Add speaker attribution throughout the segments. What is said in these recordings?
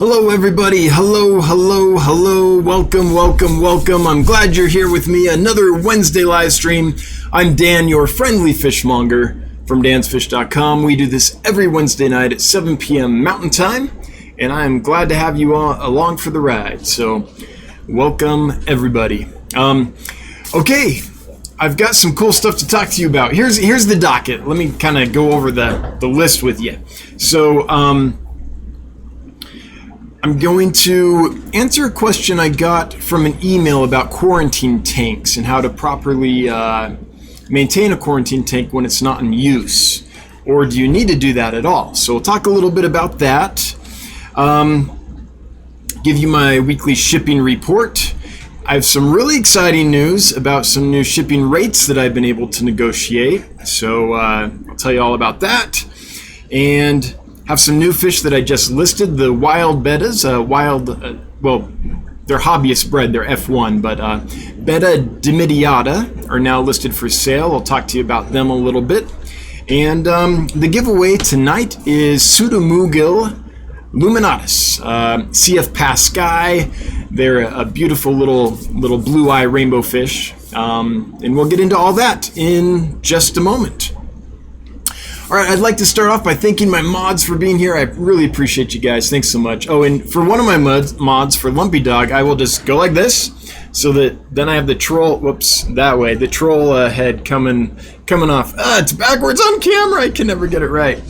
Speaker 1: Hello everybody, hello, welcome. I'm glad you're here with me. Another Wednesday live stream. I'm Dan, your friendly fishmonger from dansfish.com. We do this every Wednesday night at 7 p.m. Mountain Time, and I'm glad to have you all along for the ride. So, welcome everybody. Okay, I've got some cool stuff to talk to you about. Here's the docket. Let me kind of go over the list with you. So, I'm going to answer a question I got from an email about quarantine tanks and how to properly maintain a quarantine tank when it's not in use. Or do you need to do that at all? So we'll talk a little bit about that. Give you my weekly shipping report. I have some really exciting news about some new shipping rates that I've been able to negotiate. So I'll tell you all about that. And have some new fish that I just listed, the wild bettas, well, they're hobbyist bred, they're F1, but betta dimidiata are now listed for sale. I'll talk to you about them a little bit. And the giveaway tonight is Pseudomugil Luminatus, CF Pascae. They're a beautiful little blue eye rainbow fish. And we'll get into all that in just a moment. All right, I'd like to start off by thanking my mods for being here. I really appreciate you guys. Thanks so much. Oh, and for one of my mods, for Lumpy Dog, I will just go like this so that then I have the troll, that way, the troll head coming off. It's backwards on camera. I can never get it right.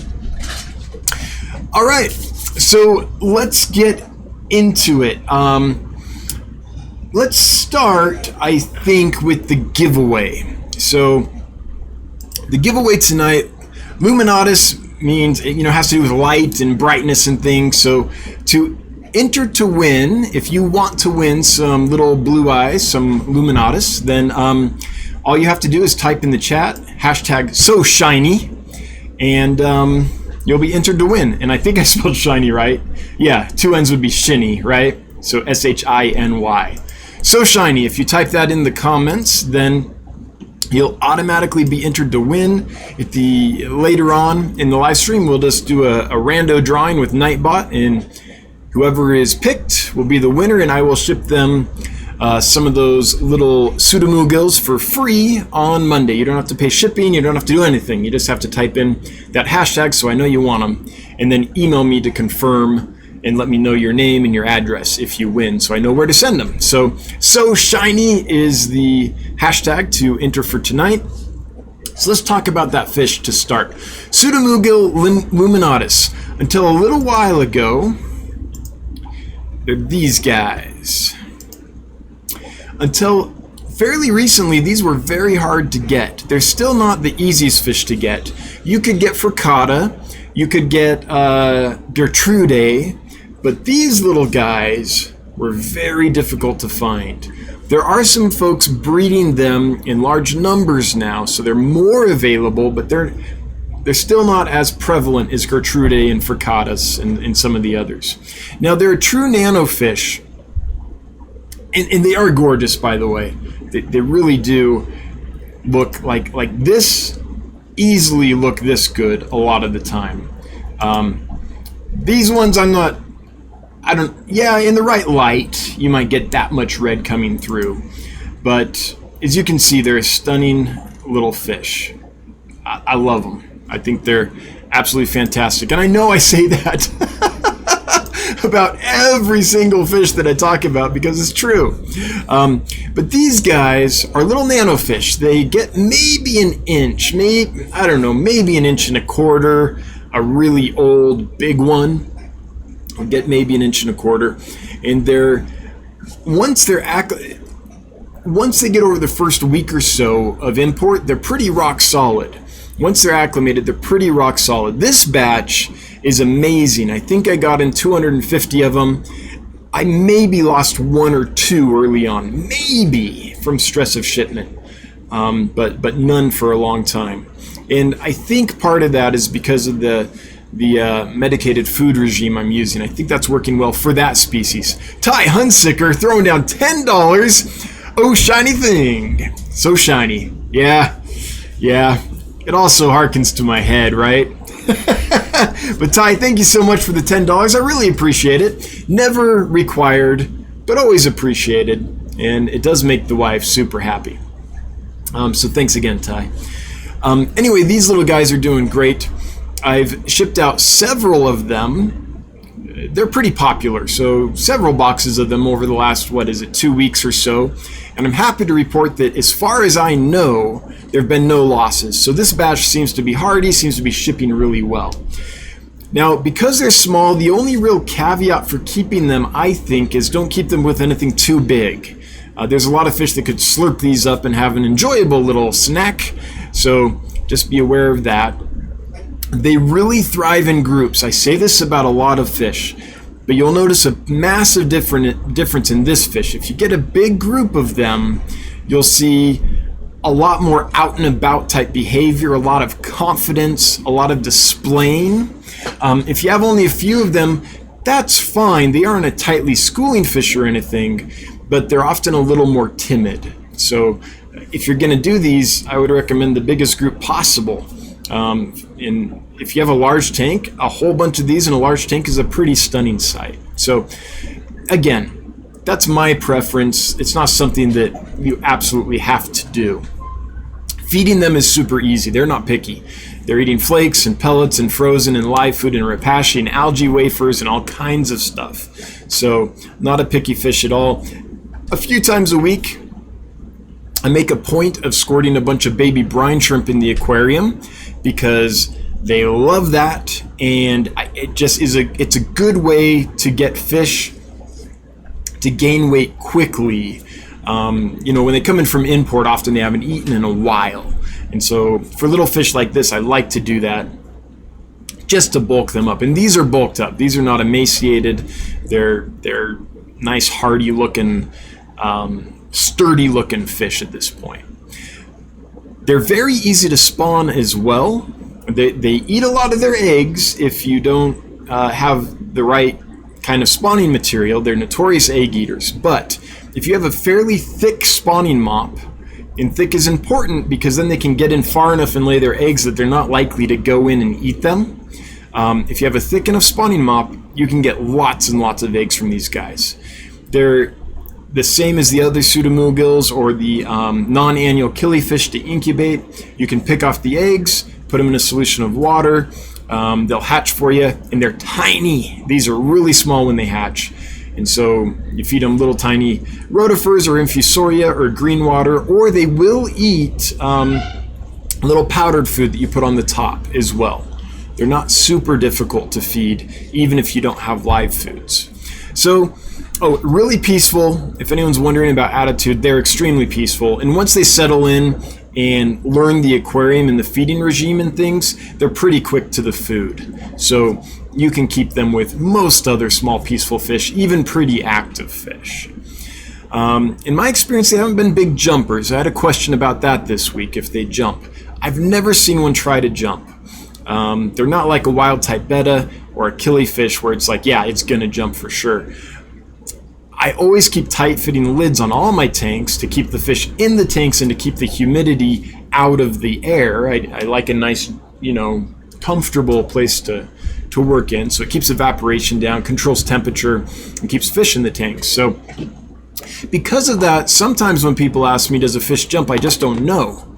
Speaker 1: All right, so let's get into it. Let's start, I think, with the giveaway. So the giveaway tonight, Luminatus means, has to do with light and brightness and things. So to enter to win, if you want to win some little blue eyes, some Luminatus, then all you have to do is type in the chat, hashtag so shiny, and you'll be entered to win. And I think I spelled shiny right. Yeah, two N's would be shiny, right? So S-H-I-N-Y. So shiny. If you type that in the comments, then you'll automatically be entered to win. Later on in the live stream, we'll just do a rando drawing with Nightbot, and whoever is picked will be the winner, and I will ship them some of those little Pseudomugils for free on Monday. You don't have to pay shipping, you don't have to do anything. You just have to type in that hashtag so I know you want them, and then email me to confirm and let me know your name and your address if you win, so I know where to send them. So shiny is the hashtag to enter for tonight. So let's talk about that fish to start. Pseudomugil luminatus. Until a little while ago, they're these guys. Until fairly recently, these were very hard to get. They're still not the easiest fish to get. You could get Fricata, you could get Gertrude, but these little guys were very difficult to find. There are some folks breeding them in large numbers now, so they're more available, but they're still not as prevalent as Gertrude and Fricatas and some of the others. Now, they're a true nano fish, and they are gorgeous, by the way. They really do look like this, easily look this good a lot of the time. These ones in the right light, you might get that much red coming through. But as you can see, they're a stunning little fish. I love them. I think they're absolutely fantastic. And I know I say that about every single fish that I talk about because it's true. But these guys are little nano fish. They get maybe an inch, maybe an inch and a quarter. A really old big one will get maybe an inch and a quarter, and once they get over the first week or so of import, they're pretty rock solid. Once they're acclimated, they're pretty rock solid. This batch is amazing. I think I got in 250 of them. I maybe lost one or two early on, maybe from stress of shipment, but none for a long time. And I think part of that is because of the medicated food regime I'm using. I think that's working well for that species. Ty Hunsicker throwing down $10. Oh, shiny thing. So shiny. Yeah. It also harkens to my head, right? But Ty, thank you so much for the $10. I really appreciate it. Never required, but always appreciated. And it does make the wife super happy. So thanks again, Ty. Anyway, these little guys are doing great. I've shipped out several of them. They're pretty popular, so several boxes of them over the last, 2 weeks or so. And I'm happy to report that as far as I know, there have been no losses. So this batch seems to be hardy, seems to be shipping really well. Now, because they're small, the only real caveat for keeping them, I think, is don't keep them with anything too big. There's a lot of fish that could slurp these up and have an enjoyable little snack, so just be aware of that. They really thrive in groups. I say this about a lot of fish, but you'll notice a massive difference in this fish. If you get a big group of them, you'll see a lot more out and about type behavior, a lot of confidence, a lot of displaying. If you have only a few of them, that's fine. They aren't a tightly schooling fish or anything, but they're often a little more timid. So if you're going to do these, I would recommend the biggest group possible. And if you have a large tank, a whole bunch of these in a large tank is a pretty stunning sight. So again, that's my preference. It's not something that you absolutely have to do. Feeding them is super easy. They're not picky. They're eating flakes and pellets and frozen and live food and rapashi and algae wafers and all kinds of stuff. So not a picky fish at all. A few times a week, I make a point of squirting a bunch of baby brine shrimp in the aquarium because they love that, and it just is it's a good way to get fish to gain weight quickly. When they come in from import, often they haven't eaten in a while, and so for little fish like this, I like to do that just to bulk them up. And these are bulked up. These are not emaciated. They're nice, hardy looking, sturdy looking fish at this point. They're very easy to spawn as well. They eat a lot of their eggs if you don't have the right kind of spawning material. They're notorious egg eaters. But if you have a fairly thick spawning mop, and thick is important because then they can get in far enough and lay their eggs that they're not likely to go in and eat them. If you have a thick enough spawning mop, you can get lots and lots of eggs from these guys. They're the same as the other pseudomugils or the non-annual killifish to incubate. You can pick off the eggs, put them in a solution of water. They'll hatch for you, and they're tiny. These are really small when they hatch. And so you feed them little tiny rotifers or infusoria or green water, or they will eat little powdered food that you put on the top as well. They're not super difficult to feed, even if you don't have live foods. So, really peaceful. If anyone's wondering about attitude, they're extremely peaceful. And once they settle in and learn the aquarium and the feeding regime and things, they're pretty quick to the food. So you can keep them with most other small peaceful fish, even pretty active fish. In my experience, they haven't been big jumpers. I had a question about that this week, if they jump. I've never seen one try to jump. They're not like a wild type betta or a killifish where it's like, yeah, it's gonna jump for sure. I always keep tight fitting lids on all my tanks to keep the fish in the tanks and to keep the humidity out of the air. I like a nice, comfortable place to work in, so it keeps evaporation down, controls temperature, and keeps fish in the tanks. So because of that, sometimes when people ask me, does a fish jump, I just don't know,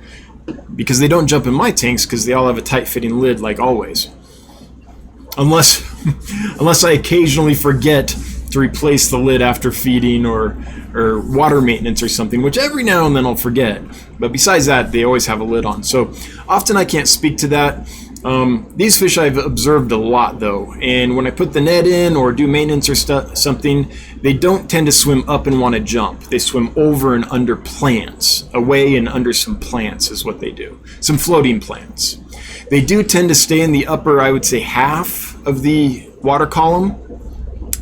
Speaker 1: because they don't jump in my tanks because they all have a tight fitting lid like always. Unless I occasionally forget to replace the lid after feeding or water maintenance or something, which every now and then I'll forget. But besides that, they always have a lid on. So often I can't speak to that. These fish I've observed a lot though, and when I put the net in or do maintenance or something, they don't tend to swim up and want to jump. They swim over and under plants, away and under some plants is what they do, some floating plants. They do tend to stay in the upper, I would say, half of the water column.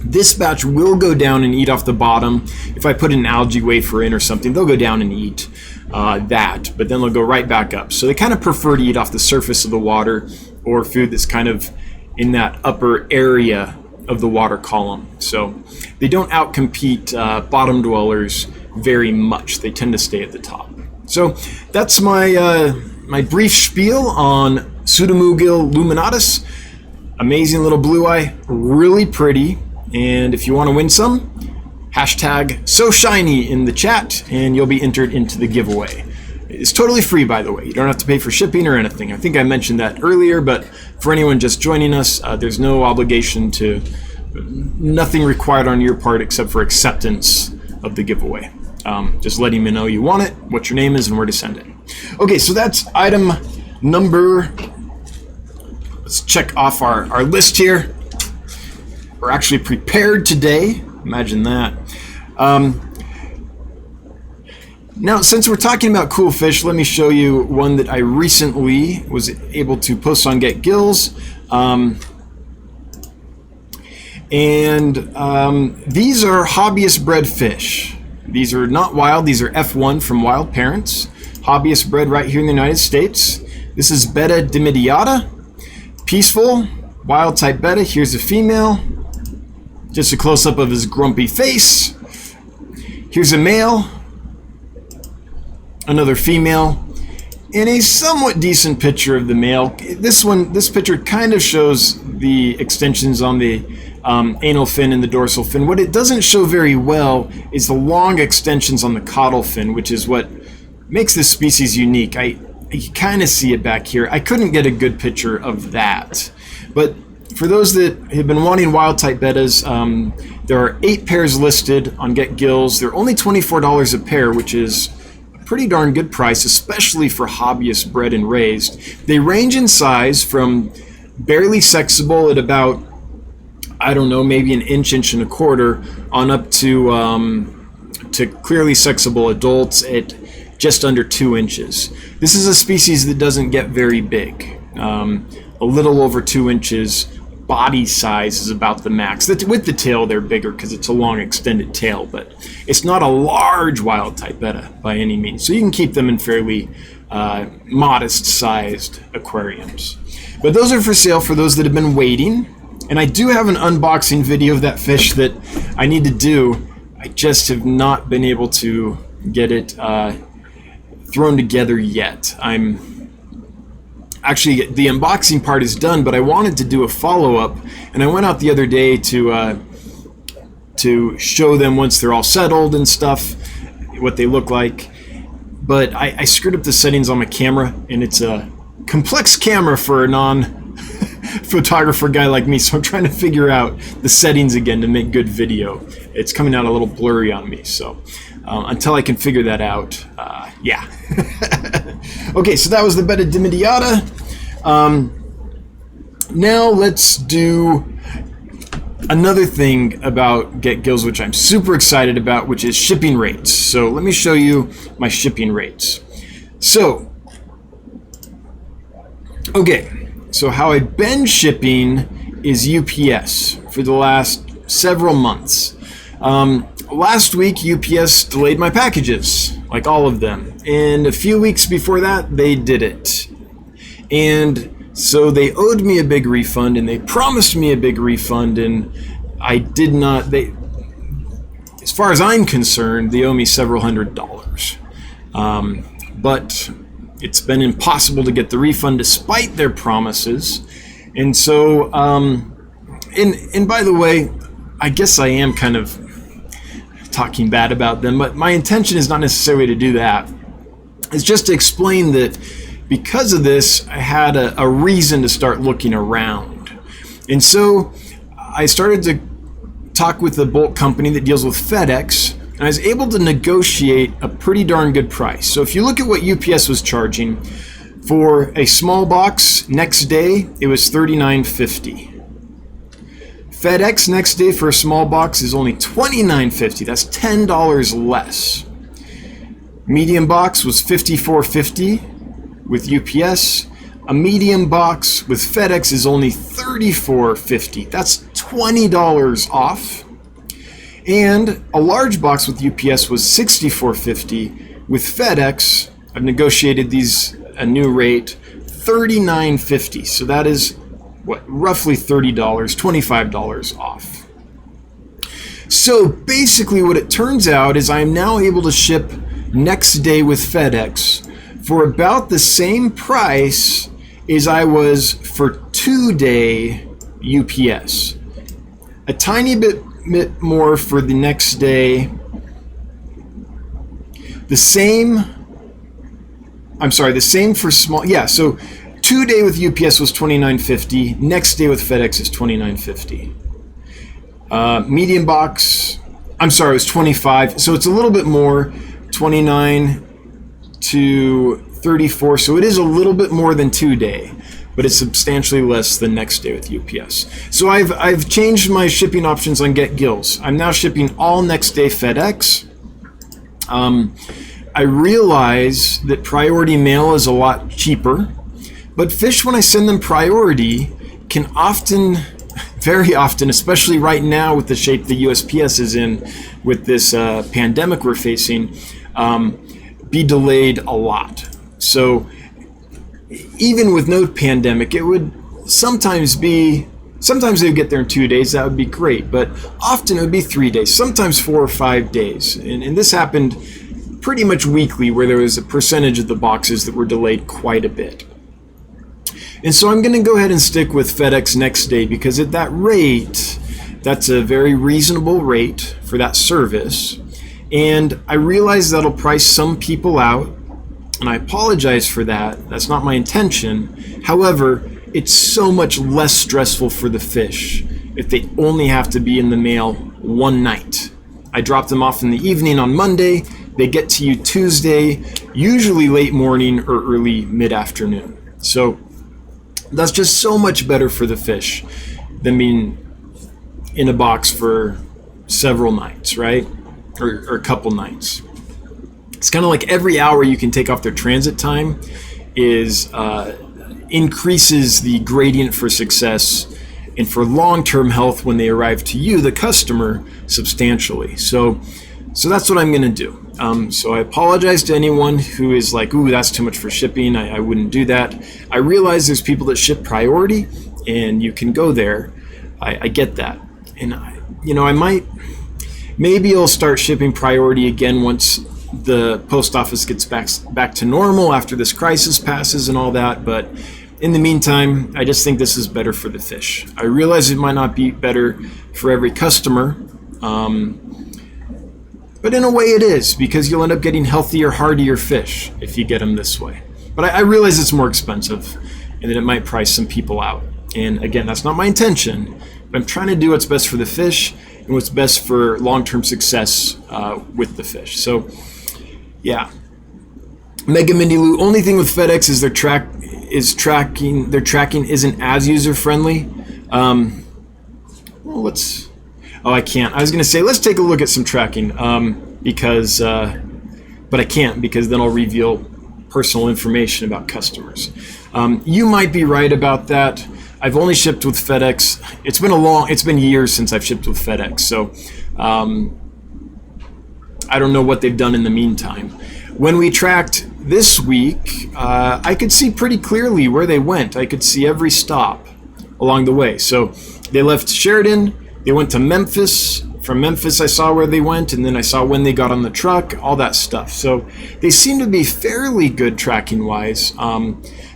Speaker 1: This batch will go down and eat off the bottom. If I put an algae wafer in or something, they'll go down and eat that, but then they'll go right back up. So they kind of prefer to eat off the surface of the water or food that's kind of in that upper area of the water column. So they don't outcompete bottom dwellers very much. They tend to stay at the top. So that's my brief spiel on Pseudomugil luminatus. Amazing little blue eye, really pretty. And if you want to win some, hashtag so shiny in the chat and you'll be entered into the giveaway. It's totally free, by the way. You don't have to pay for shipping or anything. I think I mentioned that earlier, but for anyone just joining us, there's no obligation to, nothing required on your part except for acceptance of the giveaway. Just letting me know you want it, what your name is, and where to send it. Okay, so that's item number, let's check off our list here. We're actually prepared today. Imagine that. Now, since we're talking about cool fish, let me show you one that I recently was able to post on Get Gills. These are hobbyist bred fish. These are not wild. These are F1 from wild parents. Hobbyist bred right here in the United States. This is Betta dimidiata. Peaceful, wild type betta. Here's a female. Just a close-up of his grumpy face. Here's a male. Another female. And a somewhat decent picture of the male. This picture kind of shows the extensions on the anal fin and the dorsal fin. What it doesn't show very well is the long extensions on the caudal fin, which is what makes this species unique. You kind of see it back here. I couldn't get a good picture of that. But for those that have been wanting wild type bettas, there are 8 pairs listed on Get Gills. They're only $24 a pair, which is a pretty darn good price, especially for hobbyists bred and raised. They range in size from barely sexable at about, I don't know, maybe an inch, inch and a quarter, on up to clearly sexable adults at just under 2 inches. This is a species that doesn't get very big. A little over 2 inches. Body size is about the max. With the tail, they're bigger because it's a long extended tail, but it's not a large wild type betta by any means. So you can keep them in fairly modest sized aquariums. But those are for sale for those that have been waiting. And I do have an unboxing video of that fish that I need to do. I just have not been able to get it thrown together yet. Actually, the unboxing part is done, but I wanted to do a follow-up, and I went out the other day to show them once they're all settled and stuff, what they look like. But I screwed up the settings on my camera, and it's a complex camera for a non-photographer guy like me, so I'm trying to figure out the settings again to make good video. It's coming out a little blurry on me, so until I can figure that out, yeah. Okay, so that was the Betta dimidiata. Now let's do another thing about Get Gills, which I'm super excited about, which is shipping rates. So let me show you my shipping rates. So, okay, so how I've been shipping is UPS for the last several months. Last week, UPS delayed my packages, like all of them. And a few weeks before that, they did it. And so they owed me a big refund, and they promised me a big refund, and I did not. As far as I'm concerned, they owe me several $100s. But it's been impossible to get the refund despite their promises. And so, and by the way, I guess I am kind of talking bad about them, but my intention is not necessarily to do that. It's just to explain that because of this, I had a reason to start looking around. And so I started to talk with a bulk company that deals with FedEx, and I was able to negotiate a pretty darn good price. So if you look at what UPS was charging for a small box next day, it was $39.50. FedEx next day for a small box is only $29.50. That's $10 less. Medium box was $54.50 with UPS. A medium box with FedEx is only $34.50. That's $20 off. And a large box with UPS was $64.50. With FedEx, I've negotiated a new rate, $39.50. So that is roughly $30, $25 off. So basically what it turns out is I'm now able to ship next day with FedEx for about the same price as I was for 2-day UPS. A tiny bit more for the next day. The same for small. Yeah, so 2-day with UPS was $29.50. Next day with FedEx is $29.50. Medium box, it was $25. So it's a little bit more, $29 to $34. So it is a little bit more than 2-day, but it's substantially less than next day with UPS. So I've changed my shipping options on Get Gills. I'm now shipping all next day FedEx. I realize that priority mail is a lot cheaper, but fish, when I send them priority, can often, very often, especially right now with the shape the USPS is in with this pandemic we're facing, be delayed a lot. So even with no pandemic, it would sometimes they would get there in 2 days. That would be great, but often it would be 3 days, sometimes 4 or 5 days. And this happened pretty much weekly, where there was a percentage of the boxes that were delayed quite a bit. And so I'm going to go ahead and stick with FedEx next day, because at that rate, that's a very reasonable rate for that service. And I realize that'll price some people out, and I apologize for that. That's not my intention. However, it's so much less stressful for the fish if they only have to be in the mail one night. I drop them off in the evening on Monday. They get to you Tuesday, usually late morning or early mid-afternoon. So that's just so much better for the fish than being in a box for several nights, right? Or a couple nights. It's kind of like every hour you can take off their transit time increases the gradient for success and for long-term health when they arrive to you, the customer, substantially. So that's what I'm going to do. So I apologize to anyone who is like, ooh, that's too much for shipping. I wouldn't do that. I realize there's people that ship priority, and you can go there. I get that. And maybe I'll start shipping priority again once the post office gets back to normal after this crisis passes and all that. But in the meantime, I just think this is better for the fish. I realize it might not be better for every customer, but in a way it is, because you'll end up getting healthier, hardier fish if you get them this way. But I realize it's more expensive and that it might price some people out. And again, that's not my intention, but I'm trying to do what's best for the fish and what's best for long-term success with the fish. So yeah. Mega Mindy Lou, only thing with FedEx is their tracking isn't as user-friendly. I can't. I was going to say, let's take a look at some tracking, but I can't, because then I'll reveal personal information about customers. You might be right about that. I've only shipped with FedEx. It's been years since I've shipped with FedEx, so I don't know what they've done in the meantime. When we tracked this week, I could see pretty clearly where they went. I could see every stop along the way. So they left Sheridan. They went to Memphis. From Memphis, I saw where they went, and then I saw when they got on the truck, all that stuff. So they seem to be fairly good tracking-wise.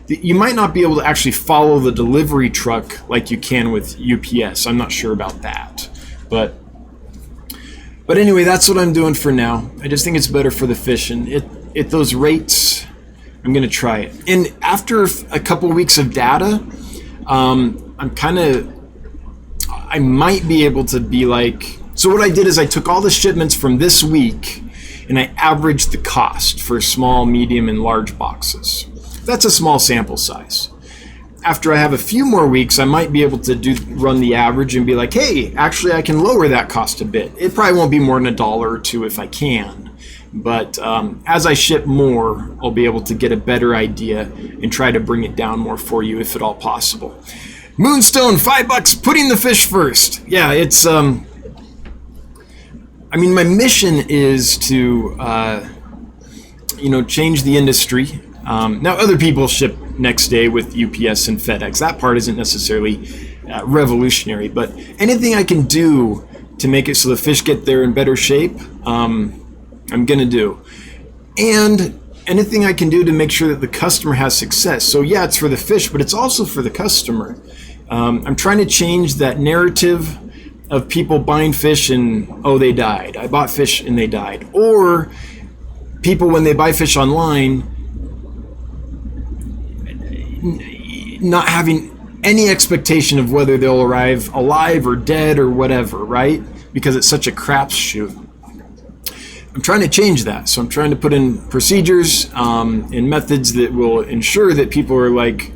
Speaker 1: You might not be able to actually follow the delivery truck like you can with UPS. I'm not sure about that. But anyway, that's what I'm doing for now. I just think it's better for the fish, and at those rates, I'm going to try it. And after a couple weeks of data, I might be able to be like, so what I did is I took all the shipments from this week and I averaged the cost for small, medium, and large boxes. That's a small sample size. After I have a few more weeks, I might be able to run the average and be like, hey, actually I can lower that cost a bit. It probably won't be more than $1 or $2 if I can. But as I ship more, I'll be able to get a better idea and try to bring it down more for you if at all possible. Moonstone, $5, putting the fish first. Yeah, it's, my mission is to, change the industry. Now, other people ship next day with UPS and FedEx. That part isn't necessarily revolutionary, but anything I can do to make it so the fish get there in better shape, I'm going to do. And anything I can do to make sure that the customer has success. So yeah, it's for the fish, but it's also for the customer. I'm trying to change that narrative of people buying fish and, oh, they died. I bought fish and they died. Or people, when they buy fish online, not having any expectation of whether they'll arrive alive or dead or whatever, right? Because it's such a crapshoot. I'm trying to change that. So I'm trying to put in procedures and methods that will ensure that people are like,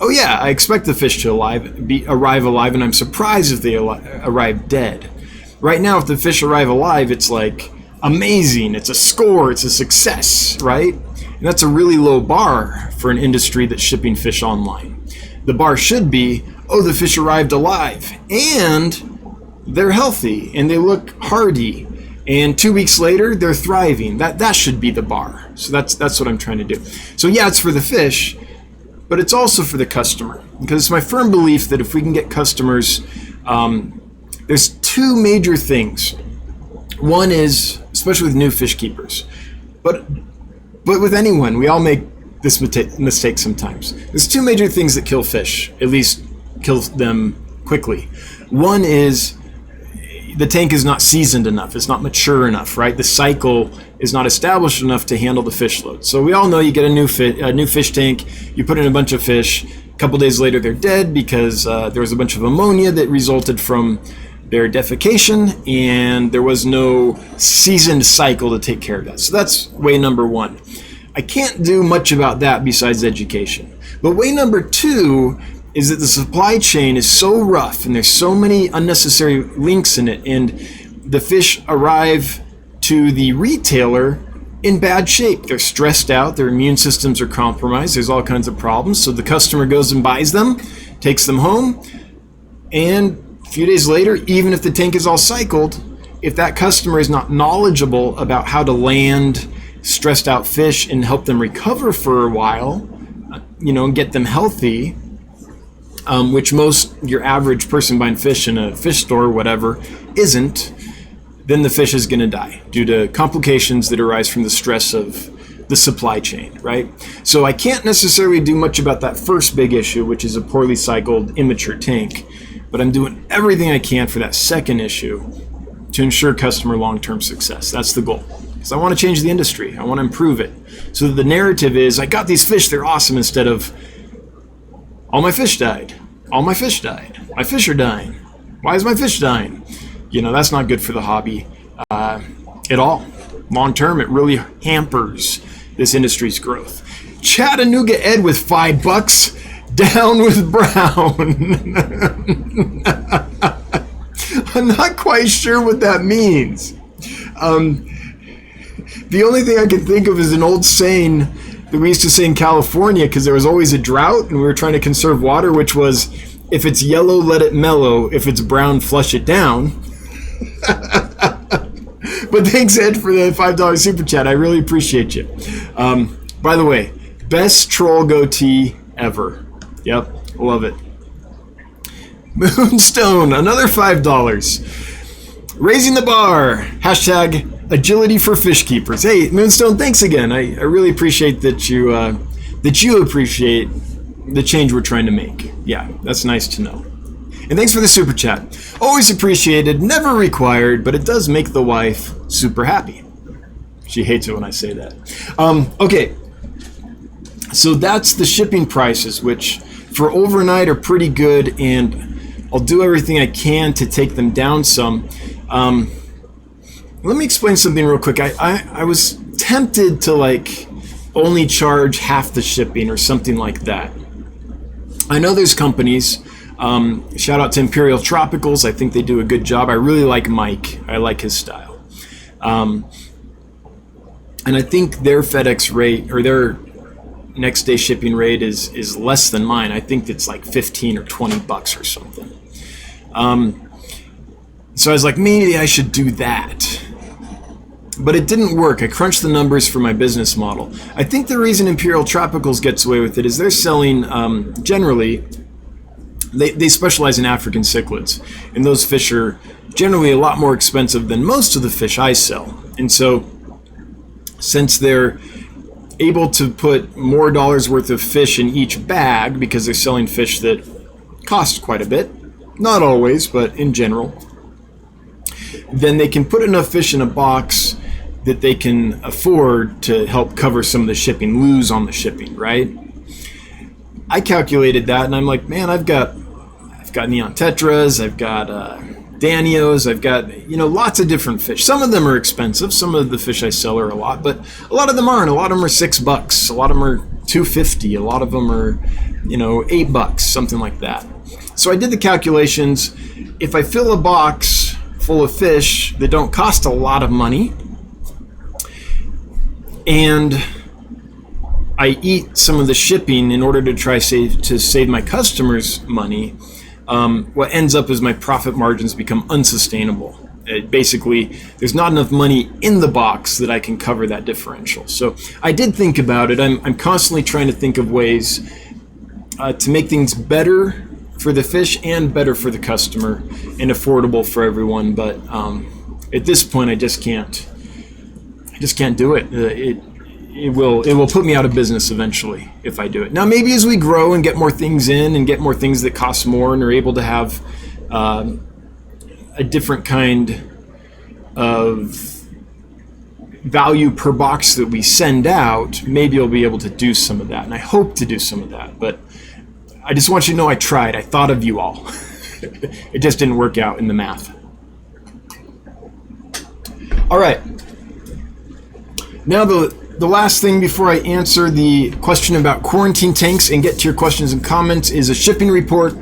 Speaker 1: oh yeah, I expect the fish to arrive alive, and I'm surprised if they arrive dead. Right now, if the fish arrive alive, it's like amazing. It's a score. It's a success, right? And that's a really low bar for an industry that's shipping fish online. The bar should be, oh, the fish arrived alive, and they're healthy, and they look hardy, and 2 weeks later, they're thriving. That should be the bar. So that's what I'm trying to do. So yeah, it's for the fish, but it's also for the customer, because it's my firm belief that if we can get customers, there's two major things. One is, especially with new fish keepers, but with anyone, we all make this mistake sometimes. There's two major things that kill fish, at least kill them quickly. One is the tank is not seasoned enough. It's not mature enough, right? The cycle is not established enough to handle the fish load. So we all know you get a new fish tank, you put in a bunch of fish, a couple days later they're dead because there was a bunch of ammonia that resulted from their defecation, and there was no seasoned cycle to take care of that. So that's way number one. I can't do much about that besides education. But way number two is that the supply chain is so rough and there's so many unnecessary links in it, and the fish arrive to the retailer in bad shape. They're stressed out, their immune systems are compromised, there's all kinds of problems. So the customer goes and buys them, takes them home, and a few days later, even if the tank is all cycled, if that customer is not knowledgeable about how to land stressed out fish and help them recover for a while, and get them healthy, which your average person buying fish in a fish store or whatever isn't, then the fish is going to die due to complications that arise from the stress of the supply chain, right? So I can't necessarily do much about that first big issue, which is a poorly cycled, immature tank, but I'm doing everything I can for that second issue to ensure customer long-term success. That's the goal. Because I want to change the industry. I want to improve it. So that the narrative is, I got these fish, they're awesome, instead of, all my fish died. All my fish died. My fish are dying. Why is my fish dying? That's not good for the hobby at all. Long term, it really hampers this industry's growth. Chattanooga Ed with $5. Down with Brown. I'm not quite sure what that means. The only thing I can think of is an old saying that we used to say in California, because there was always a drought and we were trying to conserve water, which was, if it's yellow, let it mellow. If it's brown, flush it down. But thanks, Ed, for the $5 super chat. I really appreciate you. By the way, best troll goatee ever. Yep, love it. Moonstone, another $5. Raising the bar. Hashtag agility for fish keepers. Hey, Moonstone, thanks again. I really appreciate that you appreciate the change we're trying to make. Yeah, that's nice to know. And thanks for the super chat. Always appreciated, never required, but it does make the wife super happy. She hates it when I say that. Okay, so that's the shipping prices, which for overnight are pretty good, and I'll do everything I can to take them down some. Let me explain something real quick. I was tempted to only charge half the shipping or something like that. I know there's companies, shout out to Imperial Tropicals, I think they do a good job. I really like Mike, I like his style. And I think their FedEx rate, or their next day shipping rate is less than mine. I think it's like 15 or 20 bucks or something. So I was like, maybe I should do that. But it didn't work. I crunched the numbers for my business model. I think the reason Imperial Tropicals gets away with it is they're selling, generally, they specialize in African cichlids. And those fish are generally a lot more expensive than most of the fish I sell. And so, since they're able to put more dollars worth of fish in each bag, because they're selling fish that cost quite a bit, not always, but in general, then they can put enough fish in a box that they can afford to help cover some of the shipping, lose on the shipping, right? I calculated that, and I'm like, man, I've got neon tetras, I've got Danios, I've got lots of different fish. Some of them are expensive. Some of the fish I sell are a lot, but a lot of them aren't. A lot of them are $6. A lot of them are $2.50. A lot of them are $8, something like that. So I did the calculations. If I fill a box full of fish that don't cost a lot of money, and I eat some of the shipping in order to try to save my customers money, what ends up is my profit margins become unsustainable. Basically, there's not enough money in the box that I can cover that differential. So I did think about it. I'm constantly trying to think of ways to make things better for the fish and better for the customer and affordable for everyone. But at this point, I just can't do it. It will put me out of business eventually if I do it. Now, maybe as we grow and get more things in and get more things that cost more and are able to have a different kind of value per box that we send out, maybe I'll be able to do some of that. And I hope to do some of that. But I just want you to know I tried. I thought of you all. It just didn't work out in the math. All right. Now the last thing before I answer the question about quarantine tanks and get to your questions and comments is a shipping report.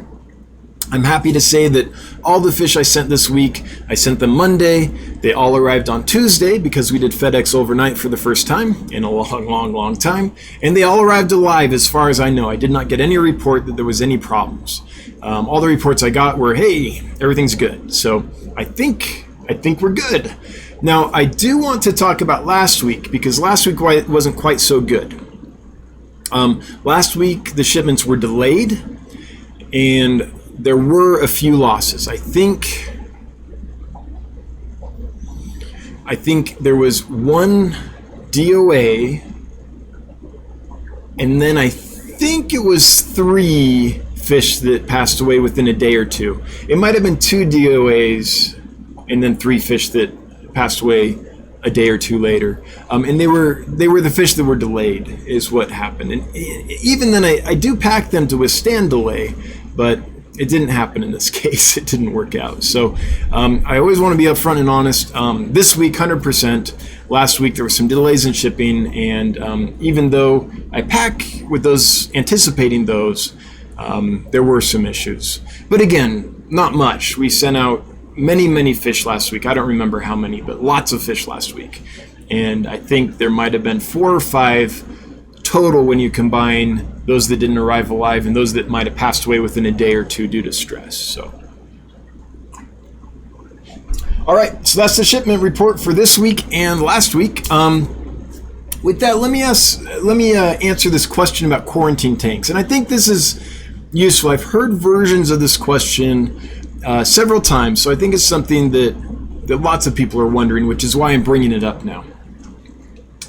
Speaker 1: I'm happy to say that all the fish I sent this week, I sent them Monday. They all arrived on Tuesday because we did FedEx overnight for the first time in a long time. And they all arrived alive as far as I know. I did not get any report that there was any problems. All the reports I got were, hey, everything's good. So I think we're good. Now, I do want to talk about last week because last week wasn't quite so good. Last week, the shipments were delayed and there were a few losses. I think there was one DOA and then I think it was 3 fish that passed away within a day or two. It might have been 2 DOAs and then 3 fish that passed away a day or two later, and they were the fish that were delayed is what happened. And even then, I do pack them to withstand delay, but it didn't happen in this case. It didn't work out. So I always want to be upfront and honest. This week, 100%. Last week there were some delays in shipping, and even though I pack with those, anticipating those, there were some issues. But again, not much. We sent out many fish last week. I don't remember how many, but lots of fish last week. And I think there might have been 4 or 5 total when you combine those that didn't arrive alive and those that might have passed away within a day or two due to stress. So, all right, so that's the shipment report for this week and last week. With that, let me answer this question about quarantine tanks. And I think this is useful. I've heard versions of this question several times, so I think it's something that lots of people are wondering, which is why I'm bringing it up now.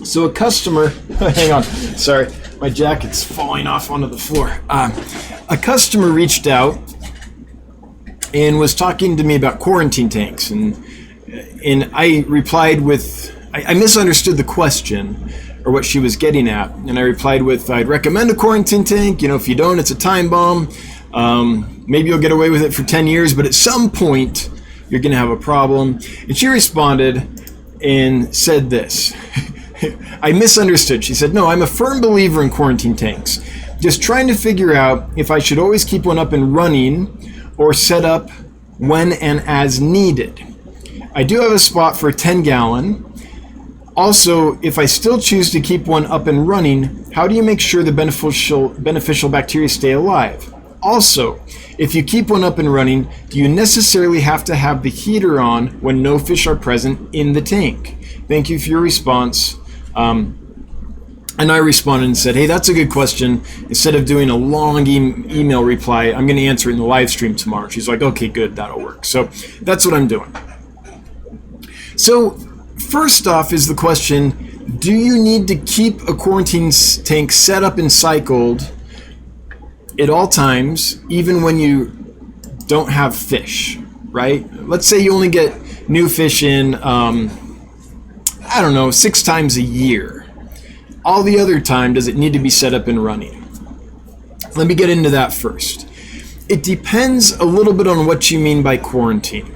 Speaker 1: So a customer, hang on, sorry, my jacket's falling off onto the floor. A customer reached out and was talking to me about quarantine tanks, and I replied with, I misunderstood the question or what she was getting at, and I replied with, I'd recommend a quarantine tank. If you don't, it's a time bomb. Maybe you'll get away with it for 10 years, but at some point you're going to have a problem. And she responded and said this. I misunderstood. She said, no, I'm a firm believer in quarantine tanks. Just trying to figure out if I should always keep one up and running or set up when and as needed. I do have a spot for a 10-gallon. Also, if I still choose to keep one up and running, how do you make sure the beneficial bacteria stay alive? Also, if you keep one up and running, do you necessarily have to have the heater on when no fish are present in the tank? Thank you for your response. And I responded and said, hey, that's a good question. Instead of doing a long email reply, I'm going to answer it in the live stream tomorrow. She's like, okay, good, that'll work. So that's what I'm doing. So first off is the question, do you need to keep a quarantine tank set up and cycled at all times, even when you don't have fish, right? Let's say you only get new fish in, I don't know, 6 times a year. All the other time, does it need to be set up and running? Let me get into that first. It depends a little bit on what you mean by quarantine.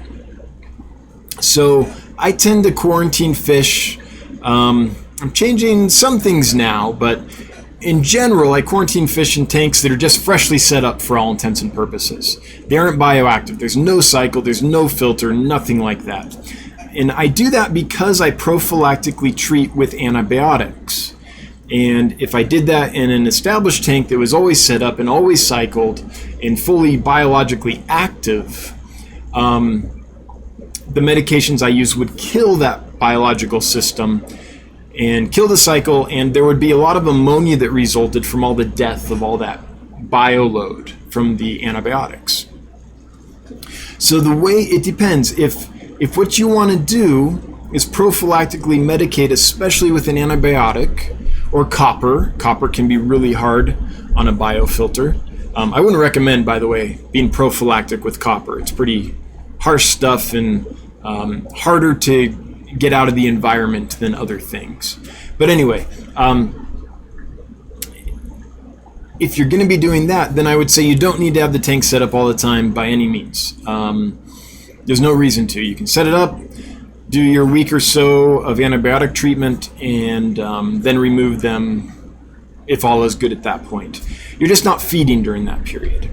Speaker 1: So I tend to quarantine fish. I'm changing some things now, but in general, I quarantine fish in tanks that are just freshly set up for all intents and purposes. They aren't bioactive. There's no cycle, there's no filter, nothing like that. And I do that because I prophylactically treat with antibiotics. And if I did that in an established tank that was always set up and always cycled and fully biologically active, the medications I use would kill that biological system and kill the cycle, and there would be a lot of ammonia that resulted from all the death of all that bioload from the antibiotics. So the way it depends. If what you want to do is prophylactically medicate, especially with an antibiotic or copper can be really hard on a biofilter. I wouldn't recommend, by the way, being prophylactic with copper. It's pretty harsh stuff and harder to get out of the environment than other things. But anyway, if you're going to be doing that, then I would say you don't need to have the tank set up all the time by any means. There's no reason to. You can set it up, do your week or so of antibiotic treatment, and then remove them if all is good at that point. You're just not feeding during that period.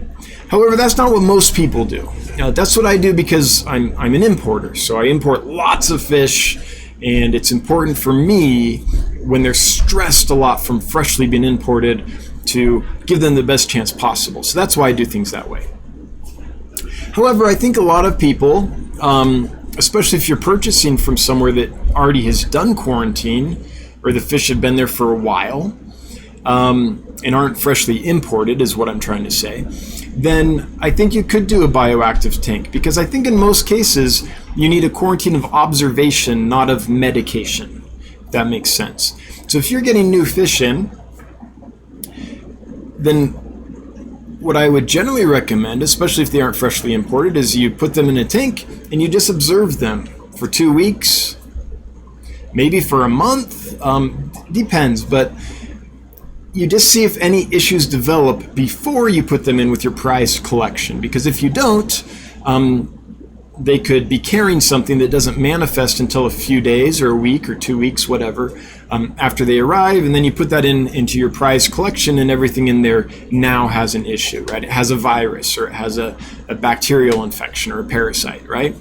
Speaker 1: However, that's not what most people do. That's what I do because I'm an importer. So I import lots of fish, and it's important for me when they're stressed a lot from freshly being imported to give them the best chance possible. So that's why I do things that way. However, I think a lot of people, especially if you're purchasing from somewhere that already has done quarantine, or the fish have been there for a while, and aren't freshly imported, is what I'm trying to say, then I think you could do a bioactive tank, because I think in most cases you need a quarantine of observation, not of medication, if that makes sense. So if you're getting new fish in, then what I would generally recommend, especially if they aren't freshly imported, is you put them in a tank and you just observe them for 2 weeks, maybe for a month, depends, but you just see if any issues develop before you put them in with your prized collection. Because if you don't, they could be carrying something that doesn't manifest until a few days or a week or 2 weeks, whatever, after they arrive, and then you put that into your prized collection, and everything in there now has an issue, right? It has a virus, or it has a bacterial infection or a parasite, right?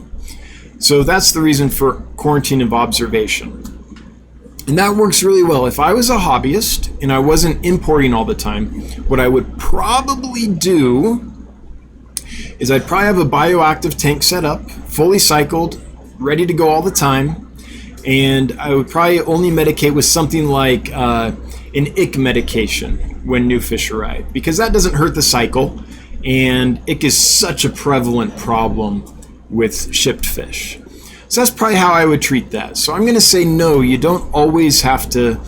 Speaker 1: So that's the reason for quarantine of observation. And that works really well. If I was a hobbyist and I wasn't importing all the time, what I would probably do is I'd probably have a bioactive tank set up, fully cycled, ready to go all the time, and I would probably only medicate with something like an ick medication when new fish arrive, because that doesn't hurt the cycle, and ick is such a prevalent problem with shipped fish. So that's probably how I would treat that. So I'm going to say no, you don't always have to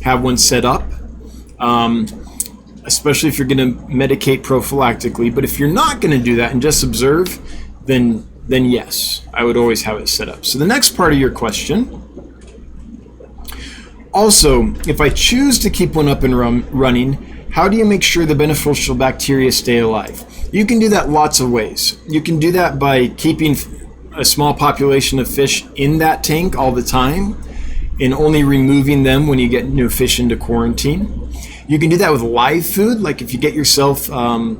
Speaker 1: have one set up, especially if you're going to medicate prophylactically. But if you're not going to do that and just observe, then yes, I would always have it set up. So the next part of your question, also, if I choose to keep one up and running, how do you make sure the beneficial bacteria stay alive? You can do that lots of ways. You can do that by keeping a small population of fish in that tank all the time and only removing them when you get new fish into quarantine. You can do that with live food, like if you get yourself a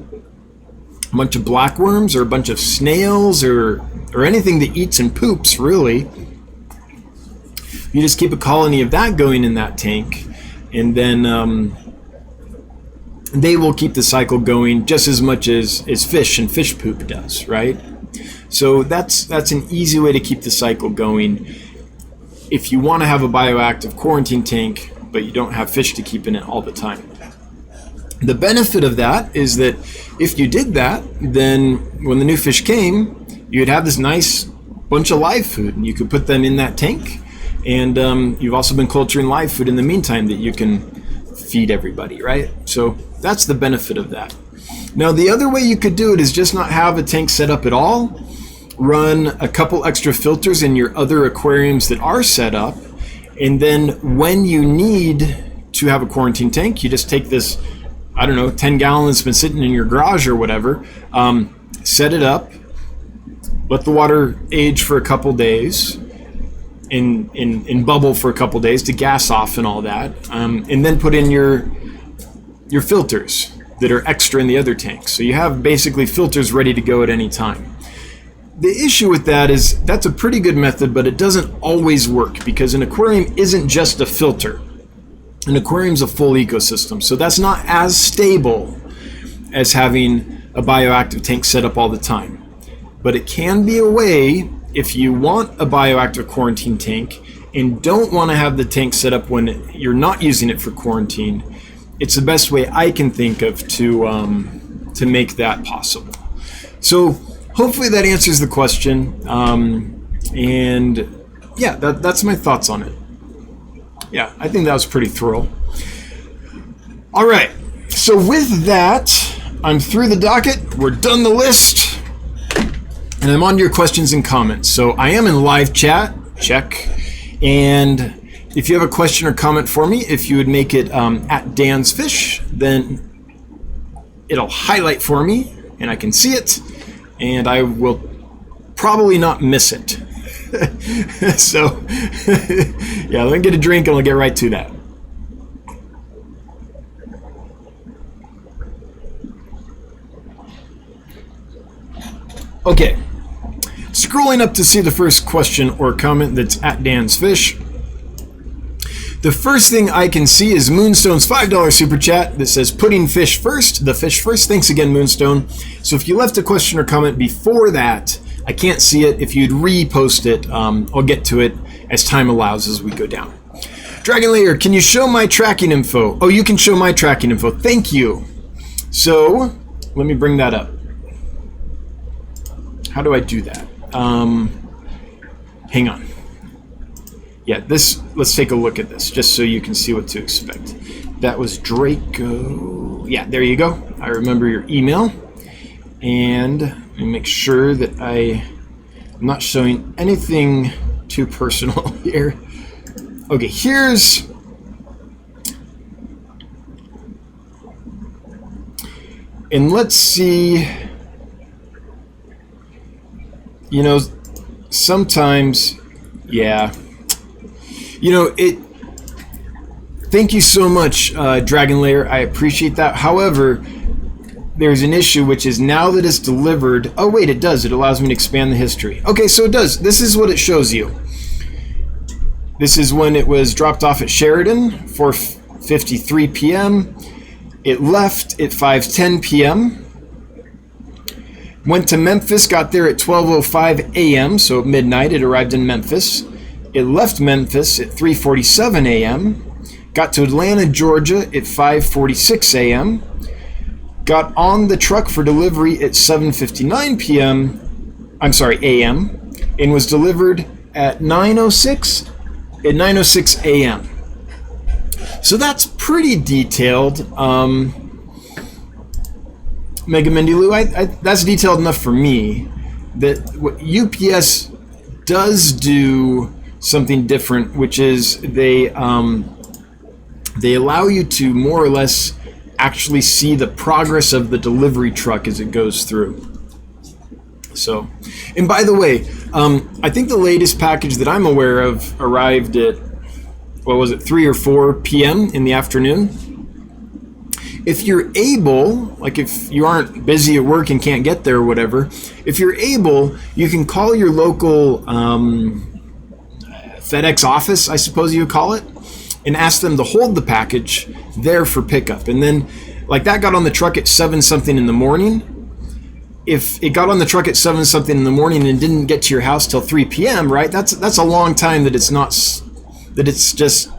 Speaker 1: bunch of blackworms or a bunch of snails or anything that eats and poops, really. You just keep a colony of that going in that tank, and then they will keep the cycle going just as much as fish and fish poop does, right? So that's an easy way to keep the cycle going if you want to have a bioactive quarantine tank, but you don't have fish to keep in it all the time. The benefit of that is that if you did that, then when the new fish came, you'd have this nice bunch of live food, and you could put them in that tank, and you've also been culturing live food in the meantime that you can feed everybody, right? So that's the benefit of that. Now, the other way you could do it is just not have a tank set up at all. Run a couple extra filters in your other aquariums that are set up. And then when you need to have a quarantine tank, you just take this, I don't know, 10 gallons that's been sitting in your garage or whatever, set it up, let the water age for a couple days, in bubble for a couple days to gas off and all that, and then put in your filters that are extra in the other tanks. So you have basically filters ready to go at any time. The issue with that is that's a pretty good method, but it doesn't always work because an aquarium isn't just a filter. An aquarium's a full ecosystem, so that's not as stable as having a bioactive tank set up all the time. But it can be a way, if you want a bioactive quarantine tank and don't want to have the tank set up when you're not using it for quarantine, it's the best way I can think of to make that possible. So hopefully that answers the question. And yeah, that's my thoughts on it. Yeah, I think that was pretty thorough. All right, so with that, I'm through the docket. We're done the list. And I'm on to your questions and comments. So I am in live chat, check. And if you have a question or comment for me, if you would make it at Dan's Fish, then it'll highlight for me and I can see it. And I will probably not miss it. So, yeah, let me get a drink and I'll get right to that. Okay, scrolling up to see the first question or comment that's at Dan's Fish. The first thing I can see is Moonstone's $5 super chat that says, putting fish first, the fish first. Thanks again, Moonstone. So if you left a question or comment before that, I can't see it. If you'd repost it, I'll get to it as time allows as we go down. Dragon Layer, can you show my tracking info? Oh, you can show my tracking info. Thank you. So let me bring that up. How do I do that? Hang on. Yeah, let's take a look at this just so you can see what to expect. That was Draco. Yeah, there you go. I remember your email. And let me make sure that I'm not showing anything too personal here. Okay, here's and let's see. You know, sometimes, yeah. You know, thank you so much, Dragon Layer. I appreciate that. However, there's an issue, which is now that it's delivered. Oh, wait, it does. It allows me to expand the history. Okay, so it does. This is what it shows you. This is when it was dropped off at Sheridan, 4:53 p.m. It left at 5:10 p.m. Went to Memphis, got there at 12:05 a.m., so at midnight it arrived in Memphis. It left Memphis at 3:47 a.m., got to Atlanta, Georgia at 5:46 a.m., got on the truck for delivery at 7:59 p.m., a.m., and was delivered at 9:06 a.m. So that's pretty detailed. Mega Mindy Lou, that's detailed enough for me. That what UPS does do something different, which is they allow you to more or less actually see the progress of the delivery truck as it goes through. So, and by the way, I think the latest package that I'm aware of arrived at, 3 or 4 p.m. in the afternoon. If you're able, like if you aren't busy at work and can't get there or whatever, if you're able, you can call your local FedEx office, I suppose you would call it, and ask them to hold the package there for pickup. And then, like that got on the truck at 7-something in the morning. If it got on the truck at 7-something in the morning and didn't get to your house till 3 p.m., right? That's a long time that it's just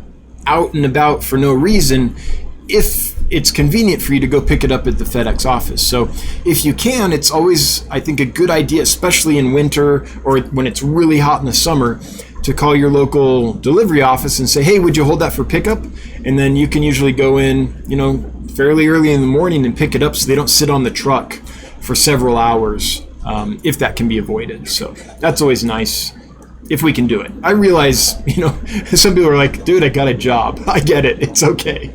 Speaker 1: out and about for no reason. If it's convenient for you to go pick it up at the FedEx office. So if you can, it's always, I think, a good idea, especially in winter or when it's really hot in the summer, to call your local delivery office and say, hey, would you hold that for pickup? And then you can usually go in, fairly early in the morning and pick it up so they don't sit on the truck for several hours, if that can be avoided. So that's always nice if we can do it. I realize, some people are like, dude, I got a job. I get it. It's okay.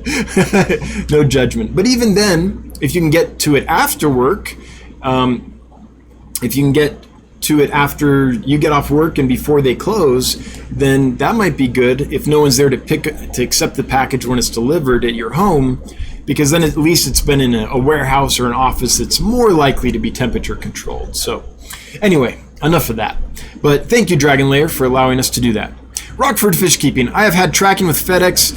Speaker 1: No judgment. But even then, if you can get to it after work, if you can get to it after you get off work and before they close, then that might be good if no one's there to accept the package when it's delivered at your home, because then at least it's been in a warehouse or an office that's more likely to be temperature controlled. So anyway, enough of that. But thank you, Dragon Lair, for allowing us to do that. Rockford Fish Keeping. I have had tracking with FedEx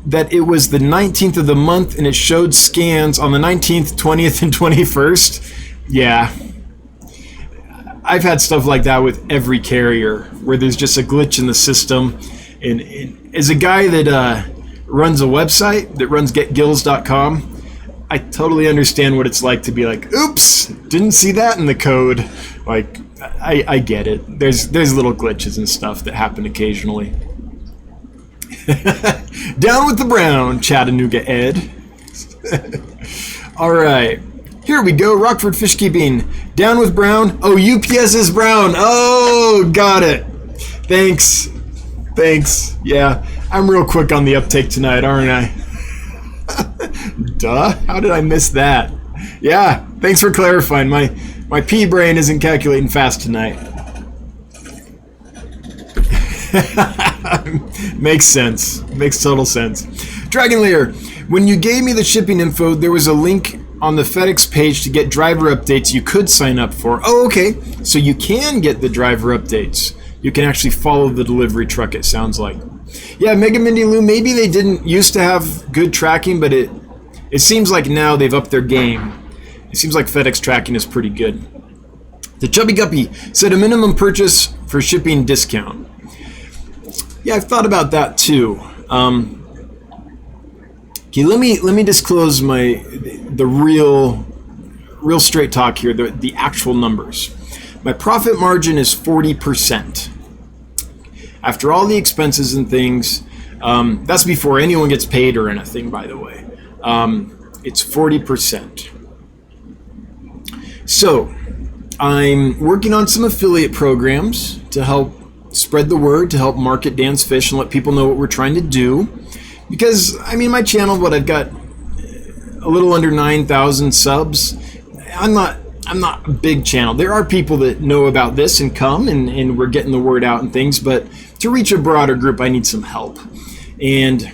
Speaker 1: that it was the 19th of the month and it showed scans on the 19th, 20th, and 21st. Yeah. I've had stuff like that with every carrier where there's just a glitch in the system. And as a guy that runs a website, that runs getgills.com, I totally understand what it's like to be like, oops, didn't see that in the code. Like, I get it. There's little glitches and stuff that happen occasionally. Down with the brown, Chattanooga Ed. All right. Here we go, Rockford Fish Keeping. Down with brown. Oh, UPS is brown. Oh, got it. Thanks. Yeah, I'm real quick on the uptake tonight, aren't I? Duh, how did I miss that? Yeah, thanks for clarifying. My pea brain isn't calculating fast tonight. Makes sense. Makes total sense. Dragon Lair, when you gave me the shipping info, there was a link on the FedEx page to get driver updates you could sign up for. Oh, okay. So you can get the driver updates. You can actually follow the delivery truck, it sounds like. Yeah, Mega Mindy Lou, maybe they didn't used to have good tracking, but it seems like now they've upped their game. It seems like FedEx tracking is pretty good. The Chubby Guppy said a minimum purchase for shipping discount. Yeah, I've thought about that too. Okay, let me disclose the real straight talk here, the actual numbers. My profit margin is 40%. After all the expenses and things, that's before anyone gets paid or anything, by the way. It's 40%. So I'm working on some affiliate programs to help spread the word, to help market Dan's Fish and let people know what we're trying to do. Because, my channel, I've got a little under 9,000 subs. I'm not a big channel. There are people that know about this and come, and we're getting the word out and things, but to reach a broader group, I need some help. And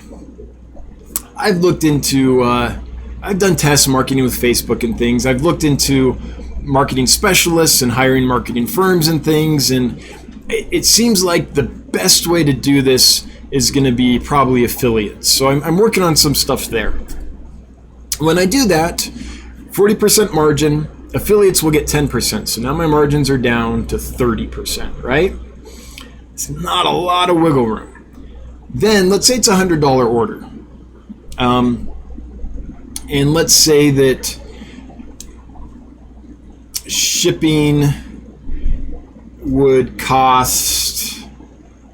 Speaker 1: I've looked into, I've done test marketing with Facebook and things. I've looked into marketing specialists and hiring marketing firms and things, and it seems like the best way to do this is going to be probably affiliates. So I'm working on some stuff there. When I do that, 40% margin, affiliates will get 10%. So now my margins are down to 30%, right? It's not a lot of wiggle room. Then let's say it's a $100 order. And let's say that shipping would cost,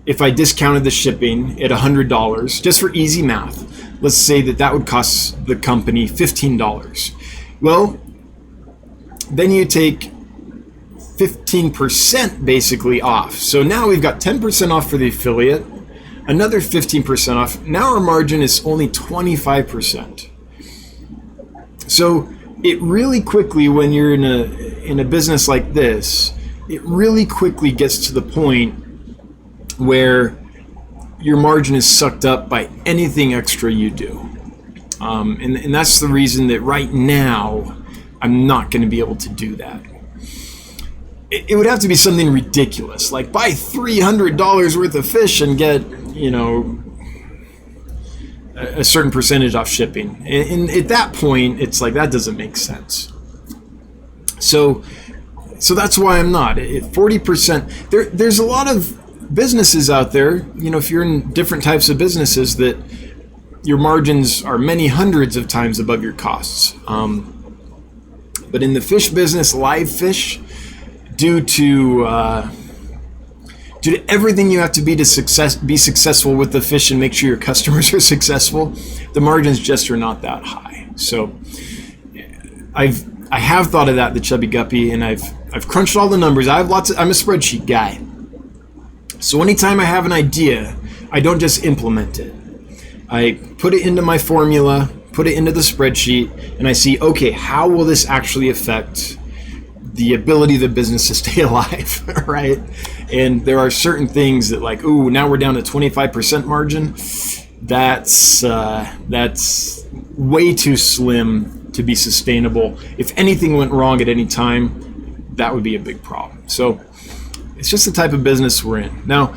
Speaker 1: if I discounted the shipping at $100, just for easy math, let's say that would cost the company $15. Well, then you take 15% basically off. So now we've got 10% off for the affiliate, another 15% off. Now our margin is only 25%. So it really quickly, when you're in a business like this, it really quickly gets to the point where your margin is sucked up by anything extra you do. And that's the reason that right now I'm not going to be able to do that. It would have to be something ridiculous, like buy $300 worth of fish and get, a certain percentage off shipping. And at that point, it's like, that doesn't make sense. So that's why I'm not. At 40%, there's a lot of businesses out there, if you're in different types of businesses, that your margins are many hundreds of times above your costs. But in the fish business, live fish, due to do everything you have to be successful with the fish and make sure your customers are successful, the margins just are not that high. So I have thought of that, the chubby guppy, and I've crunched all the numbers. I'm a spreadsheet guy. So anytime I have an idea, I don't just implement it. I put it into my formula, put it into the spreadsheet, and I see, okay, how will this actually affect the ability of the business to stay alive, right? And there are certain things that, like, ooh, now we're down to 25% margin. That's way too slim to be sustainable. If anything went wrong at any time, that would be a big problem. So it's just the type of business we're in. Now,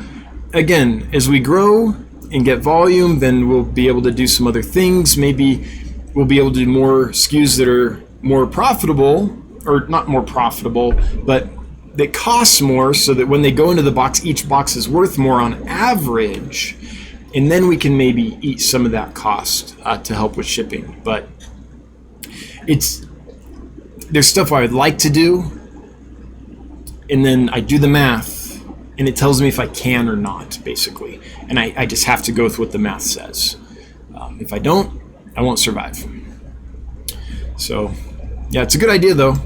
Speaker 1: again, as we grow and get volume, then we'll be able to do some other things. Maybe we'll be able to do more SKUs that are more profitable, or not more profitable, but that costs more, so that when they go into the box, each box is worth more on average. And then we can maybe eat some of that cost to help with shipping. But there's stuff I would like to do, and then I do the math, and it tells me if I can or not, basically. And I just have to go with what the math says. If I don't, I won't survive. So, yeah, it's a good idea, though.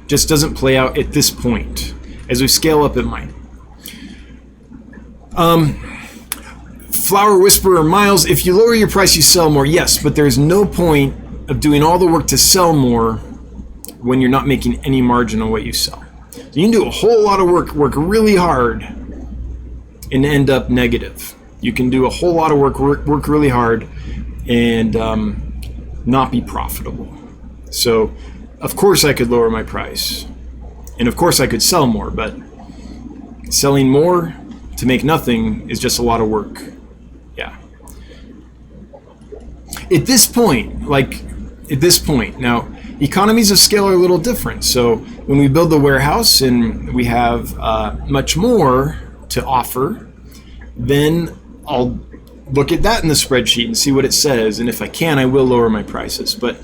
Speaker 1: Just doesn't play out at this point. As we scale up, it might. Flower Whisperer Miles, if you lower your price, you sell more. Yes, but there's no point of doing all the work to sell more when you're not making any margin on what you sell. So you can do a whole lot of work really hard, and end up negative. You can do a whole lot of work really hard, and not be profitable. So, of course I could lower my price, and of course I could sell more, but selling more to make nothing is just a lot of work. Yeah. At this point, now, economies of scale are a little different. So when we build the warehouse and we have much more to offer, then I'll look at that in the spreadsheet and see what it says. And if I can, I will lower my prices. But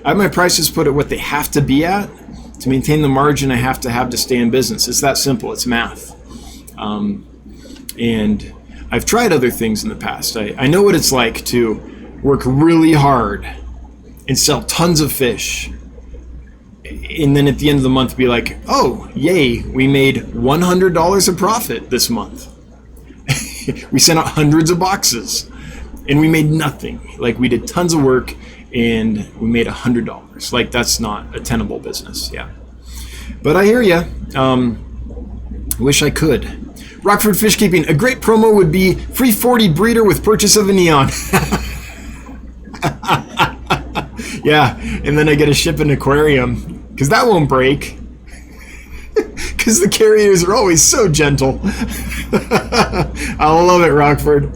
Speaker 1: I have my prices put at what they have to be at to maintain the margin I have to stay in business. It's that simple. It's math. And I've tried other things in the past. I know what it's like to work really hard and sell tons of fish, and then at the end of the month be like, oh, yay, we made $100 of profit this month. We sent out hundreds of boxes and we made nothing. Like, we did tons of work and we made $100. Like, that's not a tenable business. Yeah. But I hear ya. Wish I could. Rockford Fish Keeping, a great promo would be free 40 breeder with purchase of a neon. Yeah, and then I get to ship an aquarium, because that won't break. Because the carriers are always so gentle. I love it, Rockford.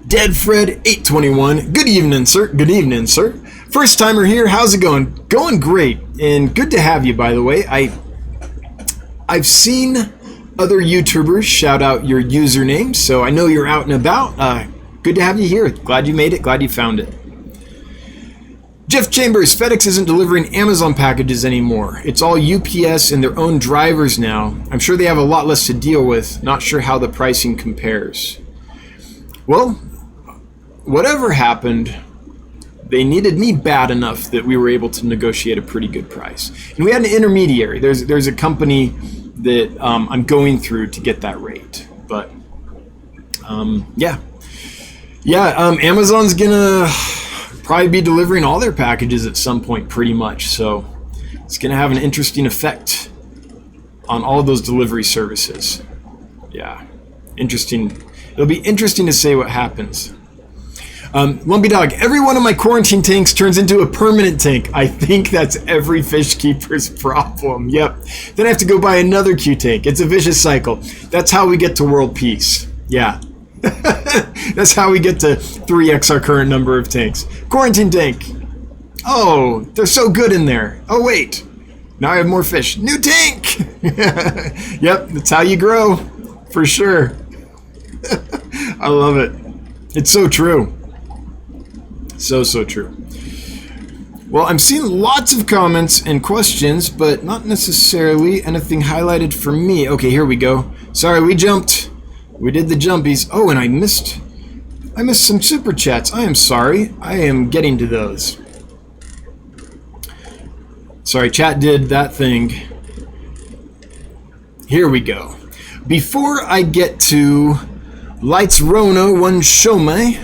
Speaker 1: Dead Fred 821. Good evening, sir. Good evening, sir. First timer here. How's it going? Going great, and good to have you, by the way. I've seen other YouTubers shout out your username, so I know you're out and about. Good to have you here. Glad you made it. Glad you found it. Jeff Chambers, FedEx isn't delivering Amazon packages anymore. It's all UPS and their own drivers now. I'm sure they have a lot less to deal with. Not sure how the pricing compares. Well, whatever happened, they needed me bad enough that we were able to negotiate a pretty good price. And we had an intermediary. There's a company that I'm going through to get that rate. But Amazon's gonna probably be delivering all their packages at some point, pretty much. So it's gonna have an interesting effect on all of those delivery services. Yeah, interesting. It'll be interesting to say what happens. Lumpy Dog, every one of my quarantine tanks turns into a permanent tank. I think that's every fish keeper's problem. Yep. Then I have to go buy another Q tank. It's a vicious cycle. That's how we get to world peace. Yeah. That's how we get to 3x our current number of tanks. Quarantine tank. Oh, they're so good in there. Oh, wait. Now I have more fish. New tank. Yep, that's how you grow. For sure. I love it. It's so true. So true. Well, I'm seeing lots of comments and questions, but not necessarily anything highlighted for me. Okay, here we go. Sorry, we jumped. We did the jumpies. Oh, and I missed some super chats. I am sorry. I am getting to those. Sorry, chat did that thing. Here we go. Before I get to Lights Rona One Shome,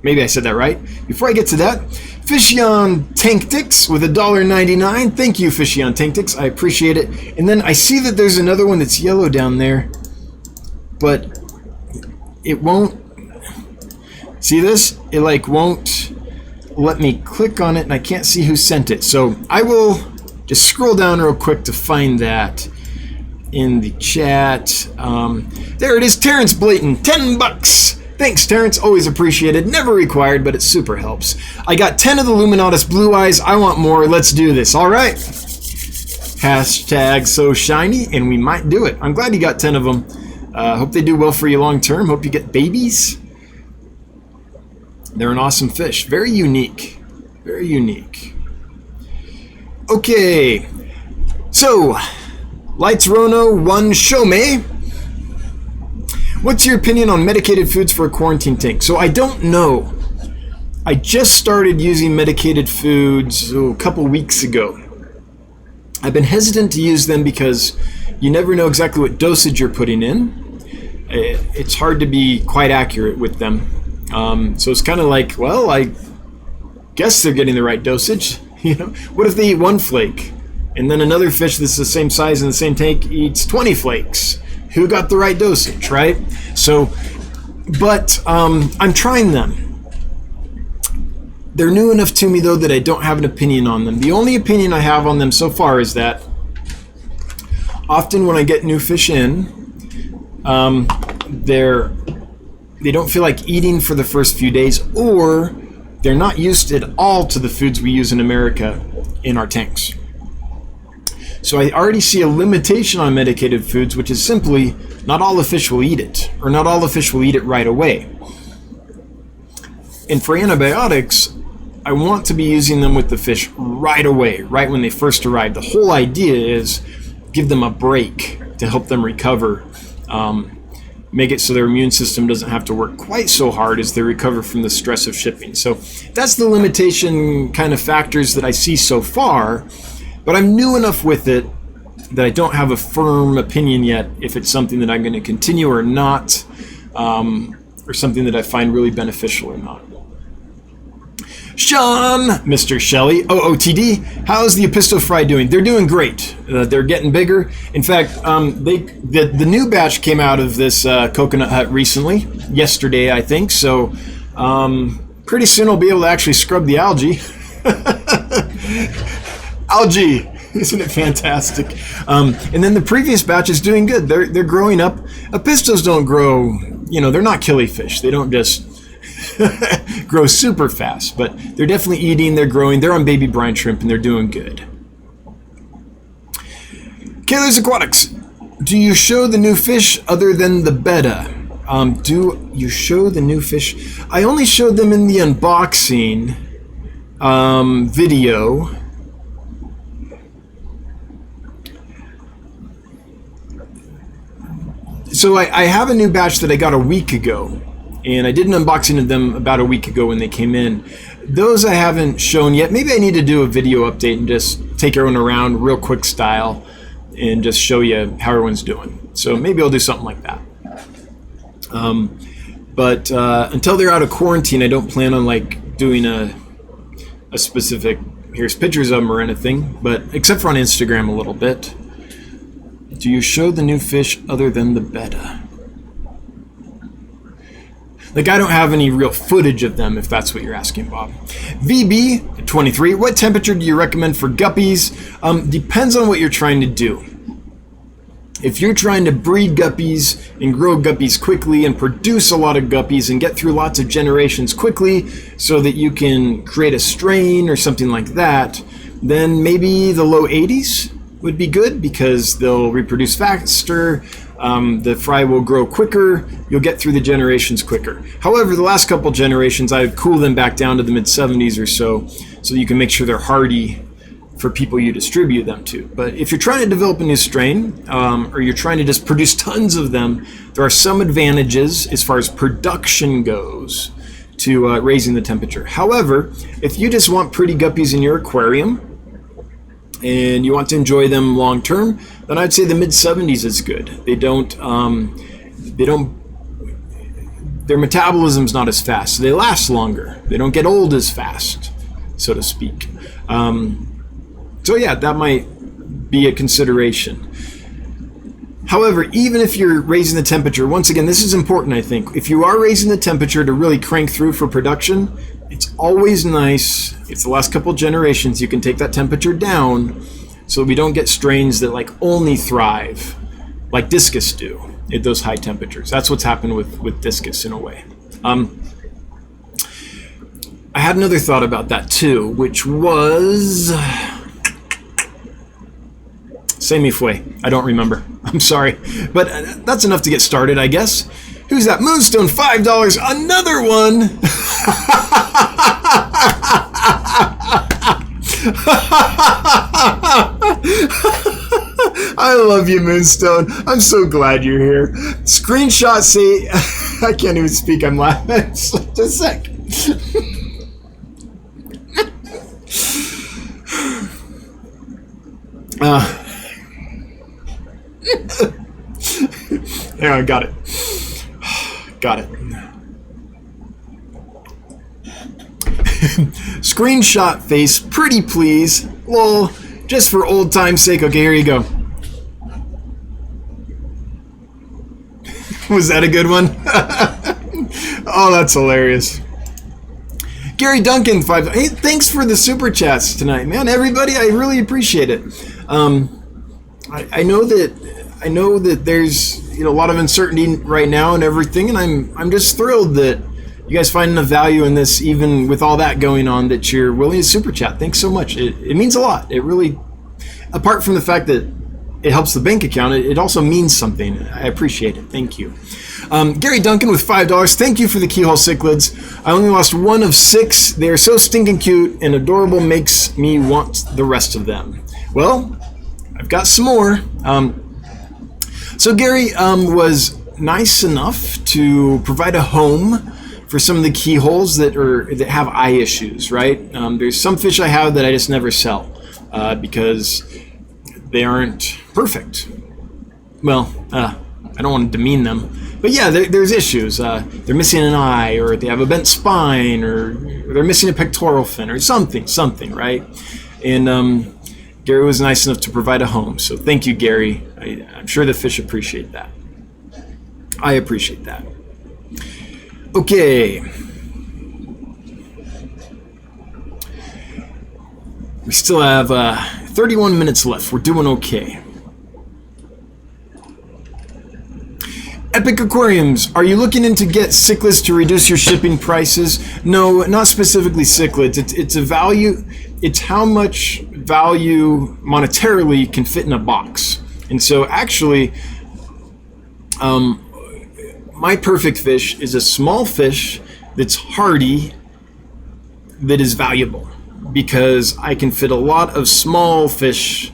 Speaker 1: maybe I said that right. Before I get to that, Fishion Tanktix with $1.99. Thank you, Fishion Tanktix. I appreciate it. And then I see that there's another one that's yellow down there, but it won't. See this? It like won't let me click on it, and I can't see who sent it. So I will just scroll down real quick to find that in the chat. There it is, Terrence Blayton, $10. Thanks, Terrence. Always appreciated. Never required, but it super helps. I got 10 of the Luminatus Blue Eyes. I want more. Let's do this. All right. Hashtag so shiny, and we might do it. I'm glad you got 10 of them. Hope they do well for you long term. Hope you get babies. They're an awesome fish. Very unique. Very unique. Okay. So, Lights Rono One Shome. What's your opinion on medicated foods for a quarantine tank? So I don't know. I just started using medicated foods a couple weeks ago. I've been hesitant to use them because you never know exactly what dosage you're putting in. It's hard to be quite accurate with them. So it's kind of like, well, I guess they're getting the right dosage. You know, what if they eat one flake and then another fish that's the same size in the same tank eats 20 flakes? Who got the right dosage, right? So, but I'm trying them. They're new enough to me, though, that I don't have an opinion on them. The only opinion I have on them so far is that often when I get new fish in, they don't feel like eating for the first few days, or they're not used at all to the foods we use in America in our tanks. So I already see a limitation on medicated foods, which is simply not all the fish will eat it, or not all the fish will eat it right away. And for antibiotics, I want to be using them with the fish right away, right when they first arrive. The whole idea is give them a break to help them recover, make it so their immune system doesn't have to work quite so hard as they recover from the stress of shipping. So that's the limitation kind of factors that I see so far, but I'm new enough with it that I don't have a firm opinion yet if it's something that I'm going to continue or not, or something that I find really beneficial or not. Sean, Mr. Shelley, OOTD, how's the Episto Fry doing? They're doing great. They're getting bigger. In fact, the new batch came out of this coconut hut recently, yesterday, I think. So pretty soon I'll be able to actually scrub the algae. Algae, isn't it fantastic? And then the previous batch is doing good. They're growing up. Epistos don't grow, they're not killifish. They don't just grow super fast, but they're definitely eating, they're growing, they're on baby brine shrimp, and they're doing good. Kayla's Aquatics, do you show the new fish other than the betta? Do you show the new fish? I only showed them in the unboxing video. So I have a new batch that I got a week ago, and I did an unboxing of them about a week ago when they came in. Those I haven't shown yet. Maybe I need to do a video update and just take everyone around real quick style and just show you how everyone's doing. So maybe I'll do something like that. But until they're out of quarantine, I don't plan on doing a specific, here's pictures of them or anything, but except for on Instagram a little bit. Do you show the new fish other than the betta? I don't have any real footage of them, if that's what you're asking, Bob. VB23, what temperature do you recommend for guppies? Depends on what you're trying to do. If you're trying to breed guppies and grow guppies quickly and produce a lot of guppies and get through lots of generations quickly so that you can create a strain or something like that, then maybe the low 80s would be good because they'll reproduce faster, the fry will grow quicker. You'll get through the generations quicker. However, the last couple generations, I've cooled them back down to the mid-70s or so you can make sure they're hardy for people you distribute them to. But if you're trying to develop a new strain, or you're trying to just produce tons of them, there are some advantages as far as production goes to raising the temperature. However, if you just want pretty guppies in your aquarium and you want to enjoy them long term, then I'd say the mid-70s is good. Their metabolism's not as fast, so they last longer. They don't get old as fast, so to speak. So yeah, that might be a consideration. However, even if you're raising the temperature, once again, this is important, I think. If you are raising the temperature to really crank through for production, it's always nice, if the last couple generations you can take that temperature down so we don't get strains that like only thrive, like discus do at those high temperatures. That's what's happened with discus in a way. I had another thought about that too, which was... Se me fue. I don't remember. I'm sorry. But that's enough to get started, I guess. Who's that? Moonstone, $5. Another one! I love you, Moonstone. I'm so glad you're here. Screenshot say... I can't even speak. I'm laughing. Just a sec. Hang on, got it. Got it. Screenshot face, pretty please. Lol, just for old time's sake. Okay, here you go. Was that a good one? Oh, that's hilarious. Gary Duncan, 5. Hey, thanks for the super chats tonight, man. Everybody, I really appreciate it. I know that there's a lot of uncertainty right now and everything, and I'm just thrilled that you guys find enough value in this, even with all that going on, that you're willing to super chat. Thanks so much. It means a lot. It really, apart from the fact that it helps the bank account, it also means something. I appreciate it. Thank you. Gary Duncan with $5. Thank you for the keyhole cichlids. I only lost one of 6. They are so stinking cute and adorable, makes me want the rest of them. Well, I've got some more. So Gary was nice enough to provide a home for some of the keyholes that have eye issues, right? There's some fish I have that I just never sell because they aren't perfect. Well, I don't want to demean them, but yeah, there's issues. They're missing an eye, or they have a bent spine, or they're missing a pectoral fin, or something, right? And Gary was nice enough to provide a home, so thank you, Gary. I'm sure the fish appreciate that. I appreciate that. Okay. We still have 31 minutes left. We're doing okay. Epic Aquariums, are you looking into get cichlids to reduce your shipping prices? No, not specifically cichlids. It's a value. It's how much value monetarily can fit in a box. And so actually, my perfect fish is a small fish that's hardy, that is valuable, because I can fit a lot of small fish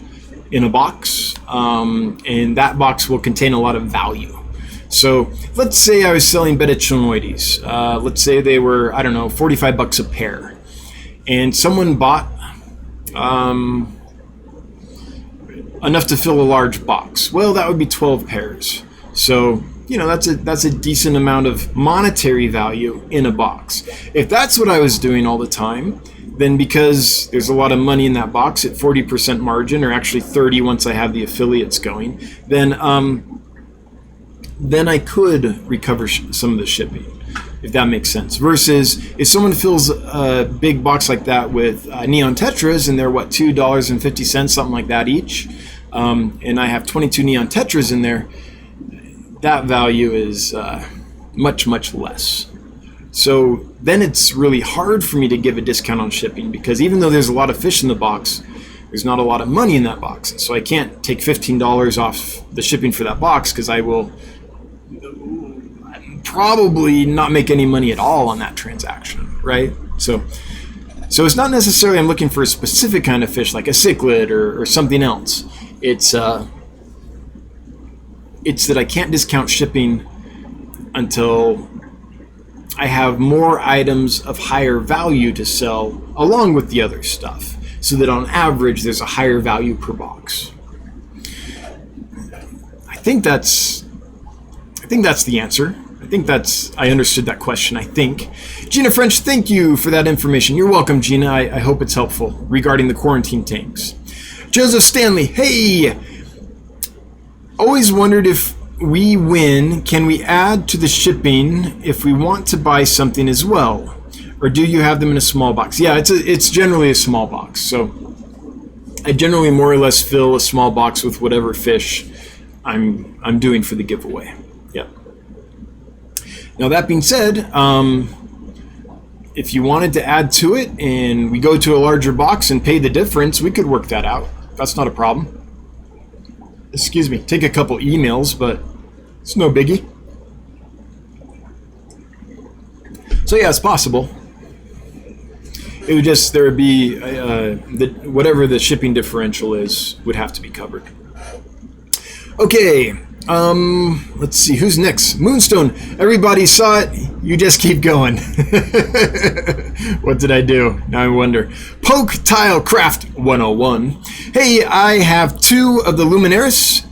Speaker 1: in a box, and that box will contain a lot of value. So let's say I was selling Betachonoides. Let's say they were, I don't know, $45 a pair, and someone bought enough to fill a large box. Well, that would be 12 pairs. So that's a decent amount of monetary value in a box. If that's what I was doing all the time, then because there's a lot of money in that box at 40% margin, or actually 30 once I have the affiliates going, then I could recover some of the shipping, if that makes sense. Versus if someone fills a big box like that with neon tetras, and they're $2.50, something like that each, and I have 22 neon tetras in there, that value is much, much less. So then it's really hard for me to give a discount on shipping, because even though there's a lot of fish in the box, there's not a lot of money in that box. So I can't take $15 off the shipping for that box, because I will probably not make any money at all on that transaction, right? So it's not necessarily I'm looking for a specific kind of fish like a cichlid or something else. It's that I can't discount shipping until I have more items of higher value to sell along with the other stuff, so that on average there's a higher value per box. I think that's the answer. I understood that question, I think. Gina French, thank you for that information. You're welcome, Gina. I hope it's helpful regarding the quarantine tanks. Joseph Stanley, hey! Always wondered if we win, can we add to the shipping if we want to buy something as well? Or do you have them in a small box? Yeah, it's generally a small box. So I generally more or less fill a small box with whatever fish I'm doing for the giveaway. Yep. Now that being said, if you wanted to add to it and we go to a larger box and pay the difference, we could work that out. That's not a problem. Excuse me, take a couple emails, but it's no biggie. So yeah, it's possible. It would just, there would be, whatever the shipping differential is would have to be covered. Okay, let's see, who's next? Moonstone, everybody saw it, you just keep going. What did I do? Now I wonder. Poke Tile Craft 101. Hey, I have 2 of the Luminatus,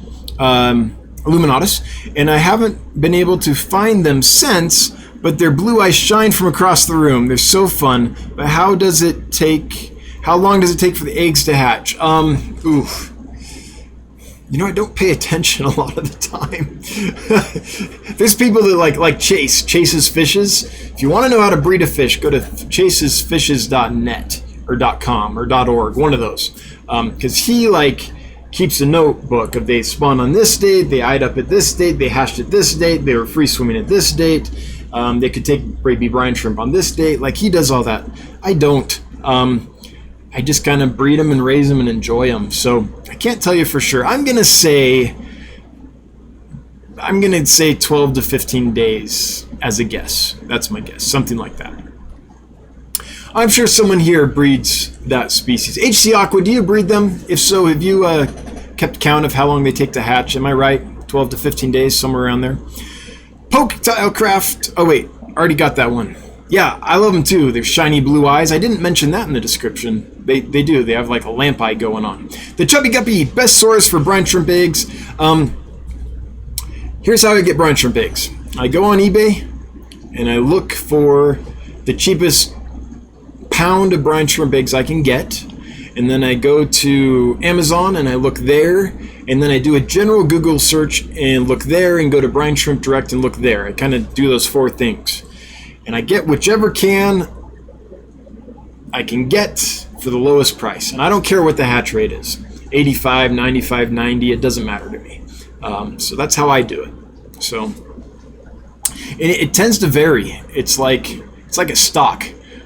Speaker 1: and I haven't been able to find them since, but their blue eyes shine from across the room. They're so fun, but how long does it take for the eggs to hatch? You know, I don't pay attention a lot of the time. There's people that like Chase's Fishes. If you want to know how to breed a fish, go to chasesfishes.net or .com or .org, one of those. Because he keeps a notebook of they spawned on this date, they eyed up at this date, they hatched at this date, they were free swimming at this date, they could take baby brine shrimp on this date. Like, he does all that. I don't. I just kind of breed them and raise them and enjoy them. So I can't tell you for sure. I'm gonna say 12 to 15 days as a guess. That's my guess, something like that. I'm sure someone here breeds that species. HC Aqua, do you breed them? If so, have you kept count of how long they take to hatch? Am I right? 12 to 15 days, somewhere around there. Poke Tile Craft. Oh wait, already got that one. Yeah, I love them too. They're shiny blue eyes. I didn't mention that in the description. They do. They have like a lamp eye going on. The Chubby Guppy, best source for brine shrimp eggs. Here's how I get brine shrimp eggs. I go on eBay and I look for the cheapest pound of brine shrimp eggs I can get. And then I go to Amazon and I look there. And then I do a general Google search and look there, and go to Brine Shrimp Direct and look there. I kind of do those 4 things. And I get whichever can I can get for the lowest price. And I don't care what the hatch rate is. 85, 95, 90, it doesn't matter to me. So that's how I do it. So and it tends to vary. It's like a stock.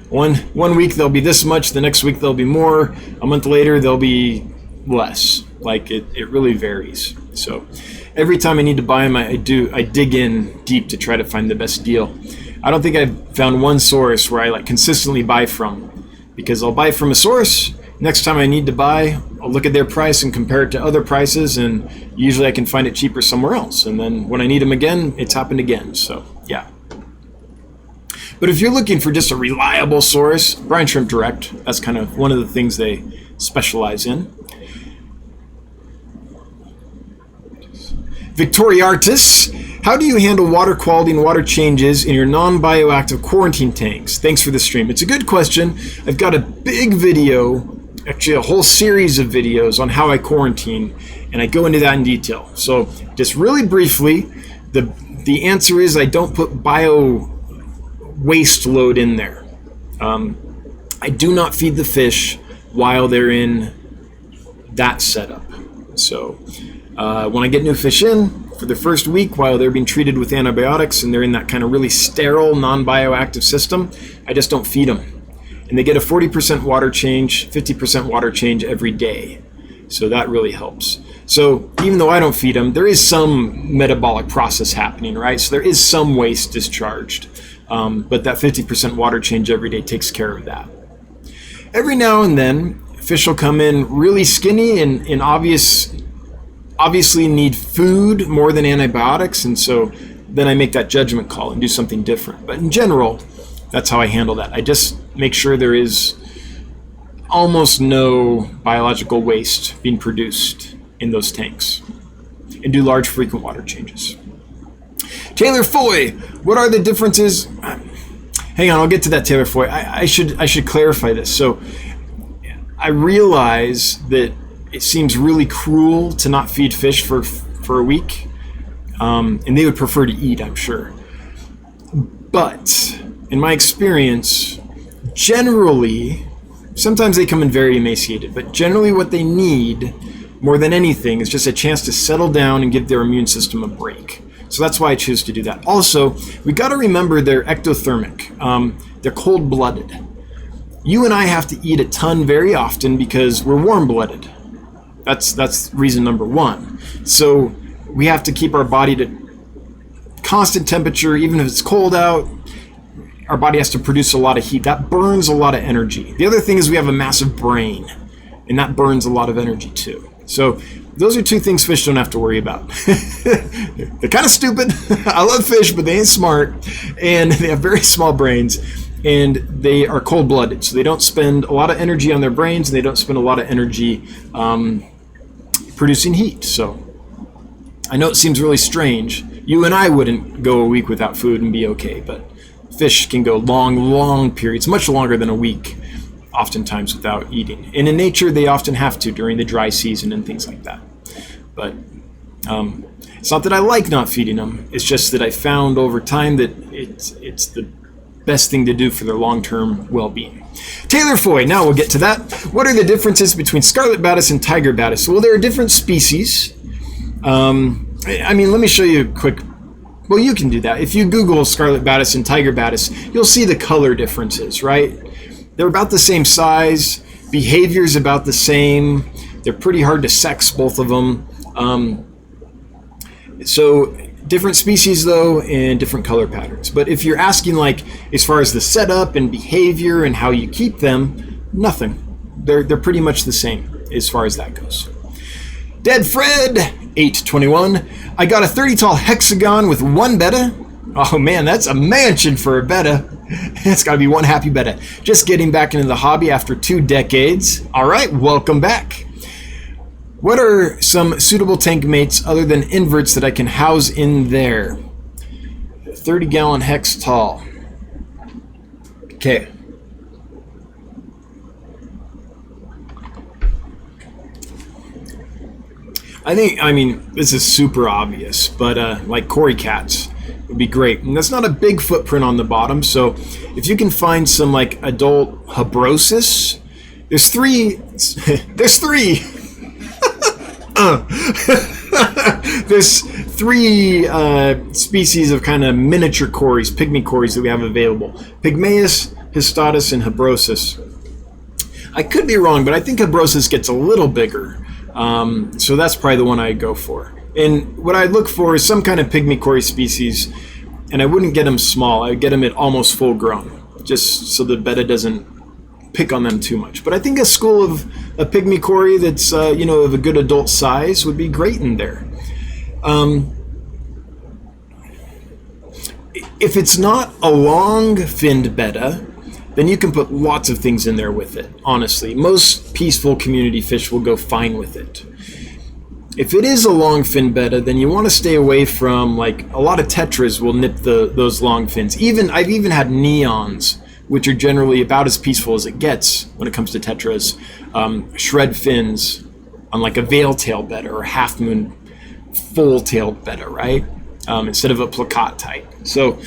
Speaker 1: One week there'll be this much, the next week there'll be more, a month later there'll be less. Like it really varies. So every time I need to buy them, I dig in deep to try to find the best deal. I don't think I've found one source where I consistently buy from, because I'll buy from a source. Next time I need to buy, I'll look at their price and compare it to other prices, and usually I can find it cheaper somewhere else. And then when I need them again, it's happened again. So yeah. But if you're looking for just a reliable source, Brine Shrimp Direct, that's kind of one of the things they specialize in. Victoriartis, how do you handle water quality and water changes in your non-bioactive quarantine tanks? Thanks for the stream. It's a good question. I've got a big video, actually a whole series of videos on how I quarantine, and I go into that in detail. So just really briefly, the answer is I don't put bio waste load in there. I do not feed the fish while they're in that setup. So when I get new fish in for the first week while they're being treated with antibiotics and they're in that kind of really sterile non-bioactive system, I just don't feed them. And they get a 40% water change, 50% water change every day. So that really helps. So even though I don't feed them, there is some metabolic process happening, right? So there is some waste discharged. But that 50% water change every day takes care of that. Every now and then, fish will come in really skinny and obviously need food more than antibiotics. And so then I make that judgment call and do something different. But in general, that's how I handle that. I just make sure there is almost no biological waste being produced in those tanks and do large frequent water changes. Taylor Foy, what are the differences? Hang on, I'll get to that, Taylor Foy. I should clarify this. So I realize that it seems really cruel to not feed fish for a week, and they would prefer to eat, I'm sure. But in my experience, generally, sometimes they come in very emaciated, but generally what they need more than anything is just a chance to settle down and give their immune system a break. So that's why I choose to do that. Also, we got to remember they're ectothermic. They're cold-blooded. You and I have to eat a ton very often because we're warm-blooded. That's reason number one. So we have to keep our body to constant temperature, even if it's cold out. Our body has to produce a lot of heat. That burns a lot of energy. The other thing is we have a massive brain, and that burns a lot of energy too. So those are two things fish don't have to worry about. They're kind of stupid. I love fish, but they ain't smart, and they have very small brains, and they are cold-blooded. So they don't spend a lot of energy on their brains, and they don't spend a lot of energy producing heat. So I know it seems really strange. You and I wouldn't go a week without food and be okay, but fish can go long periods, much longer than a week, oftentimes without eating. And in nature, they often have to during the dry season and things like that. But it's not that I like not feeding them. It's just that I found over time that it's the best thing to do for their long-term well-being. Taylor Foy, now we'll get to that. What are the differences between scarlet batis and tiger batis? Well, there are different species. I mean, let me show you a quick. Well, you can do that. If you Google scarlet batis and tiger batis, you'll see the color differences, right? They're about the same size. Behavior's about the same. They're pretty hard to sex, both of them. So different species, though, and different color patterns. But if you're asking, like, as far as the setup and behavior and how you keep them, nothing. They're pretty much the same as far as that goes. Dead Fred, 821. I got a 30 tall hexagon with one betta. Oh man, that's a mansion for a betta. It's got to be one happy betta. Just getting back into the hobby after 2 decades. All right, welcome back. What are some suitable tank mates other than inverts that I can house in there? 30-gallon hex tall. Okay. I mean, this is super obvious, but like Cory cats would be great. And that's not a big footprint on the bottom, so if you can find some like adult Habrosus, there's three there's 3 species of kind of miniature cories, pygmy cories that we have available. Pygmaeus, Histatus, and Habrosus. I could be wrong, but I think Habrosus gets a little bigger. So that's probably the one I'd go for. And what I'd look for is some kind of pygmy cory species, and I wouldn't get them small. I'd get them at almost full grown, just so the betta doesn't pick on them too much. But I think a school of a pygmy cory that's of a good adult size would be great in there. If it's not a long-finned betta, then you can put lots of things in there with it, honestly. Most peaceful community fish will go fine with it. If it is a long fin betta, then you want to stay away from, like, a lot of tetras will nip those long fins. I've even had neons, which are generally about as peaceful as it gets when it comes to tetras, shred fins on like a veil-tailed betta or half-moon full-tailed betta, right? Instead of a plakat type. So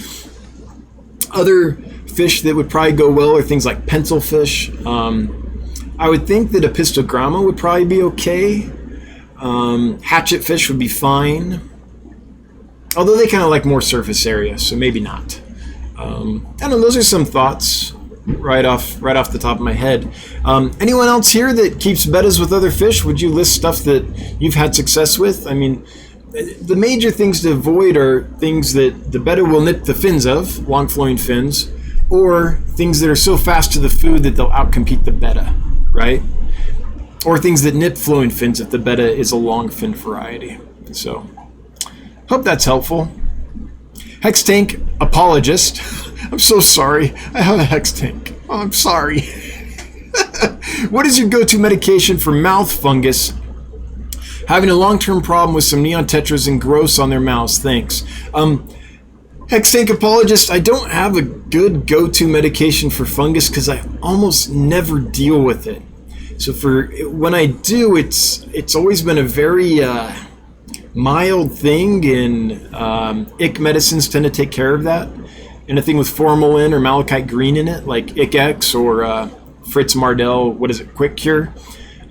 Speaker 1: other fish that would probably go well are things like pencilfish. I would think that a pistogramma would probably be okay. Hatchet fish would be fine, although they kind of like more surface area, so maybe not. I don't know, those are some thoughts. right off the top of my head. Anyone else here that keeps bettas with other fish? Would you list stuff that you've had success with? I mean, the major things to avoid are things that the betta will nip the fins of, long flowing fins, or things that are so fast to the food that they'll outcompete the betta, right? Or things that nip flowing fins if the betta is a long fin variety. So, hope that's helpful. Hex tank apologist. I'm so sorry. I have a hex tank. Oh, I'm sorry. What is your go-to medication for mouth fungus? Having a long-term problem with some neon tetras and growths on their mouths. Thanks. Hex tank apologist, I don't have a good go-to medication for fungus because I almost never deal with it. So when I do, it's always been a very mild thing, and ick medicines tend to take care of that. Anything with formalin or malachite green in it, like Ick-X or Fritz Mardell, Quick Cure,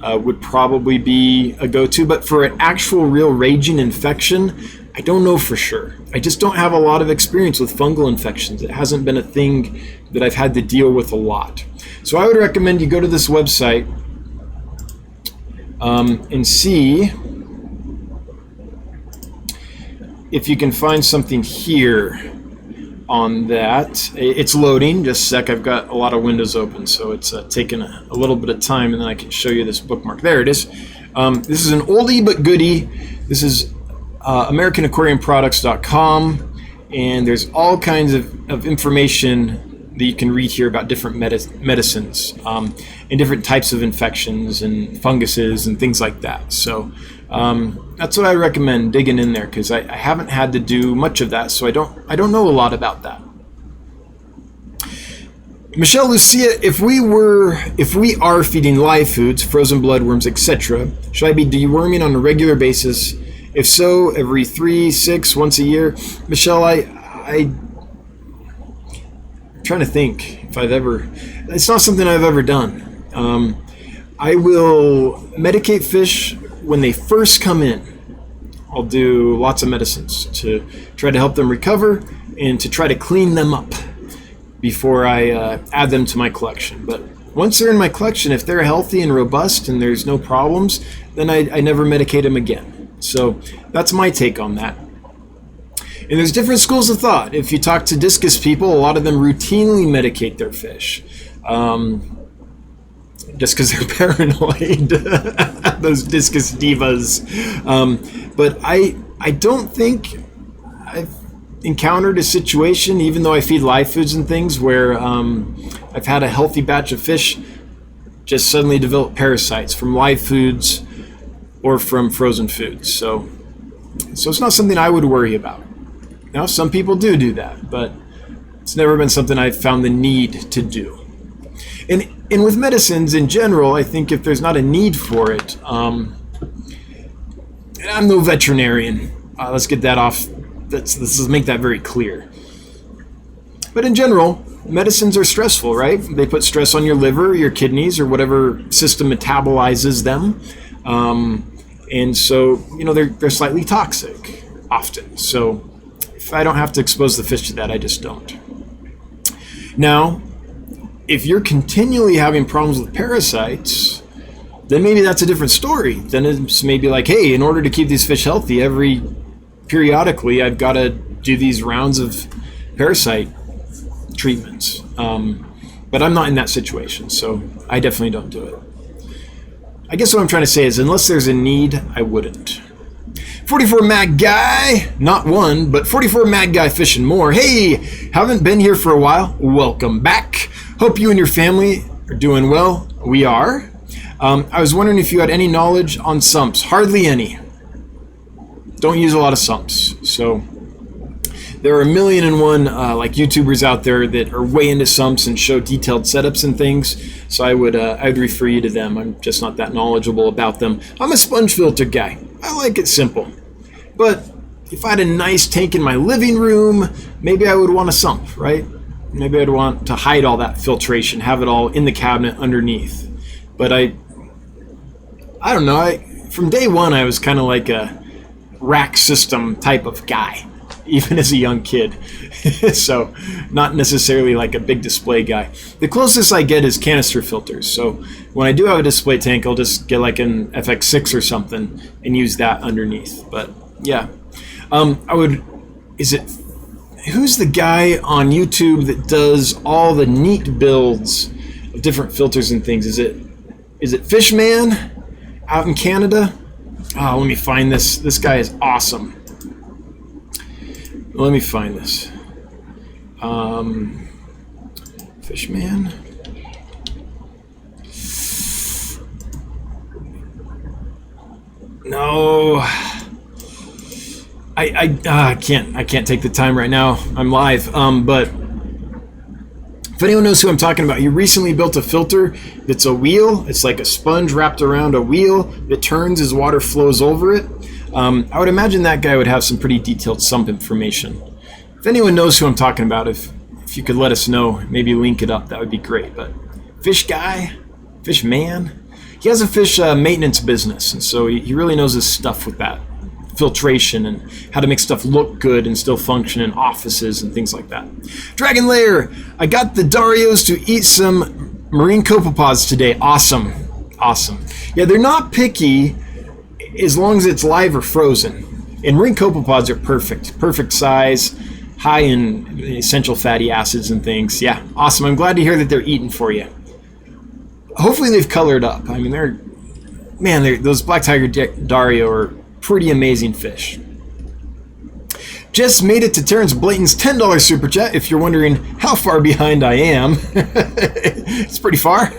Speaker 1: would probably be a go-to. But for an actual real raging infection, I don't know for sure. I just don't have a lot of experience with fungal infections. It hasn't been a thing that I've had to deal with a lot. So I would recommend you go to this website and see if you can find something here on that. It's loading. Just a sec. I've got a lot of windows open, so it's taking a little bit of time, and then I can show you this bookmark. There it is. This is an oldie but goodie. This is AmericanAquariumProducts.com, and there's all kinds of information that you can read here about different medicines and different types of infections and funguses and things like that. So that's what I recommend digging in there, because I haven't had to do much of that, so I don't know a lot about that. Michelle Lucia, if we are feeding live foods, frozen bloodworms, etc., should I be deworming on a regular basis? If so, every 3, 6, once a year? Michelle, I'm trying to think if it's not something I've ever done. I will medicate fish when they first come in. I'll do lots of medicines to try to help them recover and to try to clean them up before I add them to my collection. But once they're in my collection, if they're healthy and robust and there's no problems, then I never medicate them again. So that's my take on that. And there's different schools of thought. If you talk to discus people, a lot of them routinely medicate their fish. Just because they're paranoid, those discus divas. But I don't think I've encountered a situation, even though I feed live foods and things, where I've had a healthy batch of fish just suddenly develop parasites from live foods or from frozen foods. So it's not something I would worry about. Now, some people do that, but it's never been something I've found the need to do. And with medicines in general, I think if there's not a need for it, and I'm no veterinarian. Let's get that off. Let's make that very clear. But in general, medicines are stressful, right? They put stress on your liver, your kidneys, or whatever system metabolizes them. And so, they're slightly toxic often. So if I don't have to expose the fish to that, I just don't. Now, if you're continually having problems with parasites, then maybe that's a different story. Then it's maybe like, hey, in order to keep these fish healthy, periodically I've got to do these rounds of parasite treatments. But I'm not in that situation, so I definitely don't do it. I guess what I'm trying to say is, unless there's a need, I wouldn't. 44 Mad Guy, not one, but 44 Mad Guy Fishing More. Hey, haven't been here for a while. Welcome back. Hope you and your family are doing well. We are. I was wondering if you had any knowledge on sumps. Hardly any. Don't use a lot of sumps. So there are 1,000,001 like YouTubers out there that are way into sumps and show detailed setups and things. So I'd refer you to them. I'm just not that knowledgeable about them. I'm a sponge filter guy. I like it simple. But if I had a nice tank in my living room, maybe I would want a sump, right? Maybe I'd want to hide all that filtration, have it all in the cabinet underneath. But I don't know. From day one, I was kind of like a rack system type of guy. even as a young kid. So not necessarily like a big display guy. The closest I get is canister filters. So when I do have a display tank, I'll just get like an FX6 or something and use that underneath. But yeah, who's the guy on YouTube that does all the neat builds of different filters and things? Is it Fishman out in Canada? Oh, let me find this. This guy is awesome. Let me find this. Fishman. No. I can't take the time right now. I'm live. But if anyone knows who I'm talking about, he recently built a filter that's a wheel. It's like a sponge wrapped around a wheel that turns as water flows over it. I would imagine that guy would have some pretty detailed sump information. If anyone knows who I'm talking about, if you could let us know, maybe link it up, that would be great. But fish guy, fish man, he has a fish maintenance business, and so he really knows his stuff with that filtration and how to make stuff look good and still function in offices and things like that. Dragon Lair, I got the Darios to eat some marine copepods today. Awesome. Yeah, they're not picky as long as it's live or frozen. And marine copepods are perfect size, high in essential fatty acids and things. Yeah, awesome. I'm glad to hear that they're eating for you. Hopefully they've colored up. I mean, those black tiger Dario are pretty amazing fish. Just made it to Terrence Blayton's $10 super chat. If you're wondering how far behind I am, it's pretty far.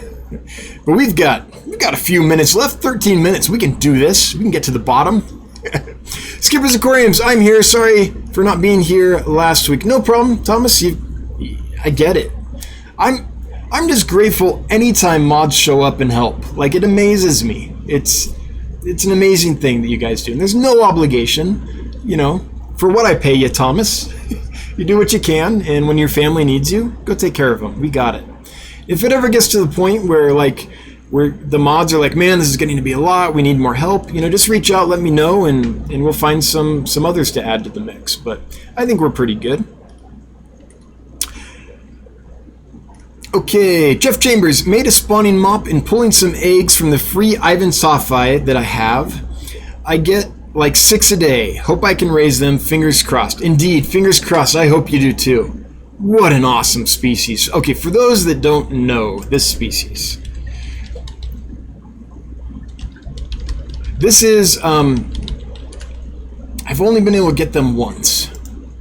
Speaker 1: But we've got a few minutes left. 13 minutes. We can do this. We can get to the bottom. Skipper's Aquariums, I'm here. Sorry for not being here last week. No problem, Thomas. I get it. I'm just grateful anytime mods show up and help. Like, it amazes me. It's an amazing thing that you guys do. And there's no obligation, for what I pay you, Thomas. You do what you can, and when your family needs you, go take care of them. We got it. If it ever gets to the point where the mods are like, man, this is getting to be a lot, we need more help, just reach out, let me know, and we'll find some others to add to the mix. But I think we're pretty good. Okay, Jeff Chambers made a spawning mop and pulling some eggs from the free Ivan Sophi that I have. I get like 6 a day. Hope I can raise them. Fingers crossed. Indeed, fingers crossed. I hope you do too. What an awesome species. Okay, for those that don't know this species, this is, I've only been able to get them once.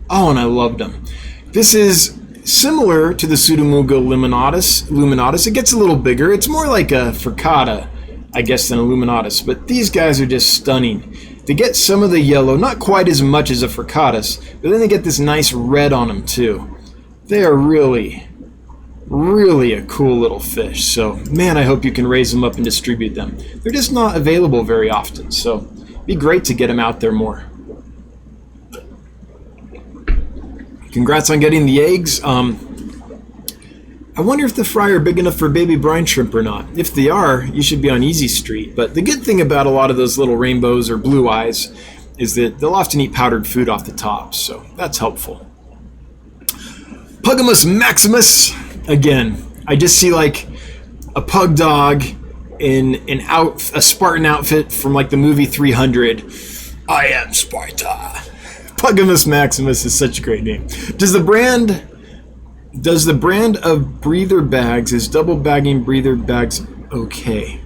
Speaker 1: Oh, and I loved them. This is similar to the Pseudomuga Luminatus. It gets a little bigger. It's more like a Friccata, I guess, than a Luminatus. But these guys are just stunning. They get some of the yellow, not quite as much as a Friccatus, but then they get this nice red on them too. They are really, really a cool little fish. So, man, I hope you can raise them up and distribute them. They're just not available very often, so it'd be great to get them out there more. Congrats on getting the eggs. I wonder if the fry are big enough for baby brine shrimp or not. If they are, you should be on Easy Street. But the good thing about a lot of those little rainbows or blue eyes is that they'll often eat powdered food off the top, so that's helpful. Pugimus Maximus. Again, I just see like a pug dog in a Spartan outfit from like the movie 300. I am Sparta. Pugimus Maximus is such a great name. Does the brand of breather bags, is double bagging breather bags okay?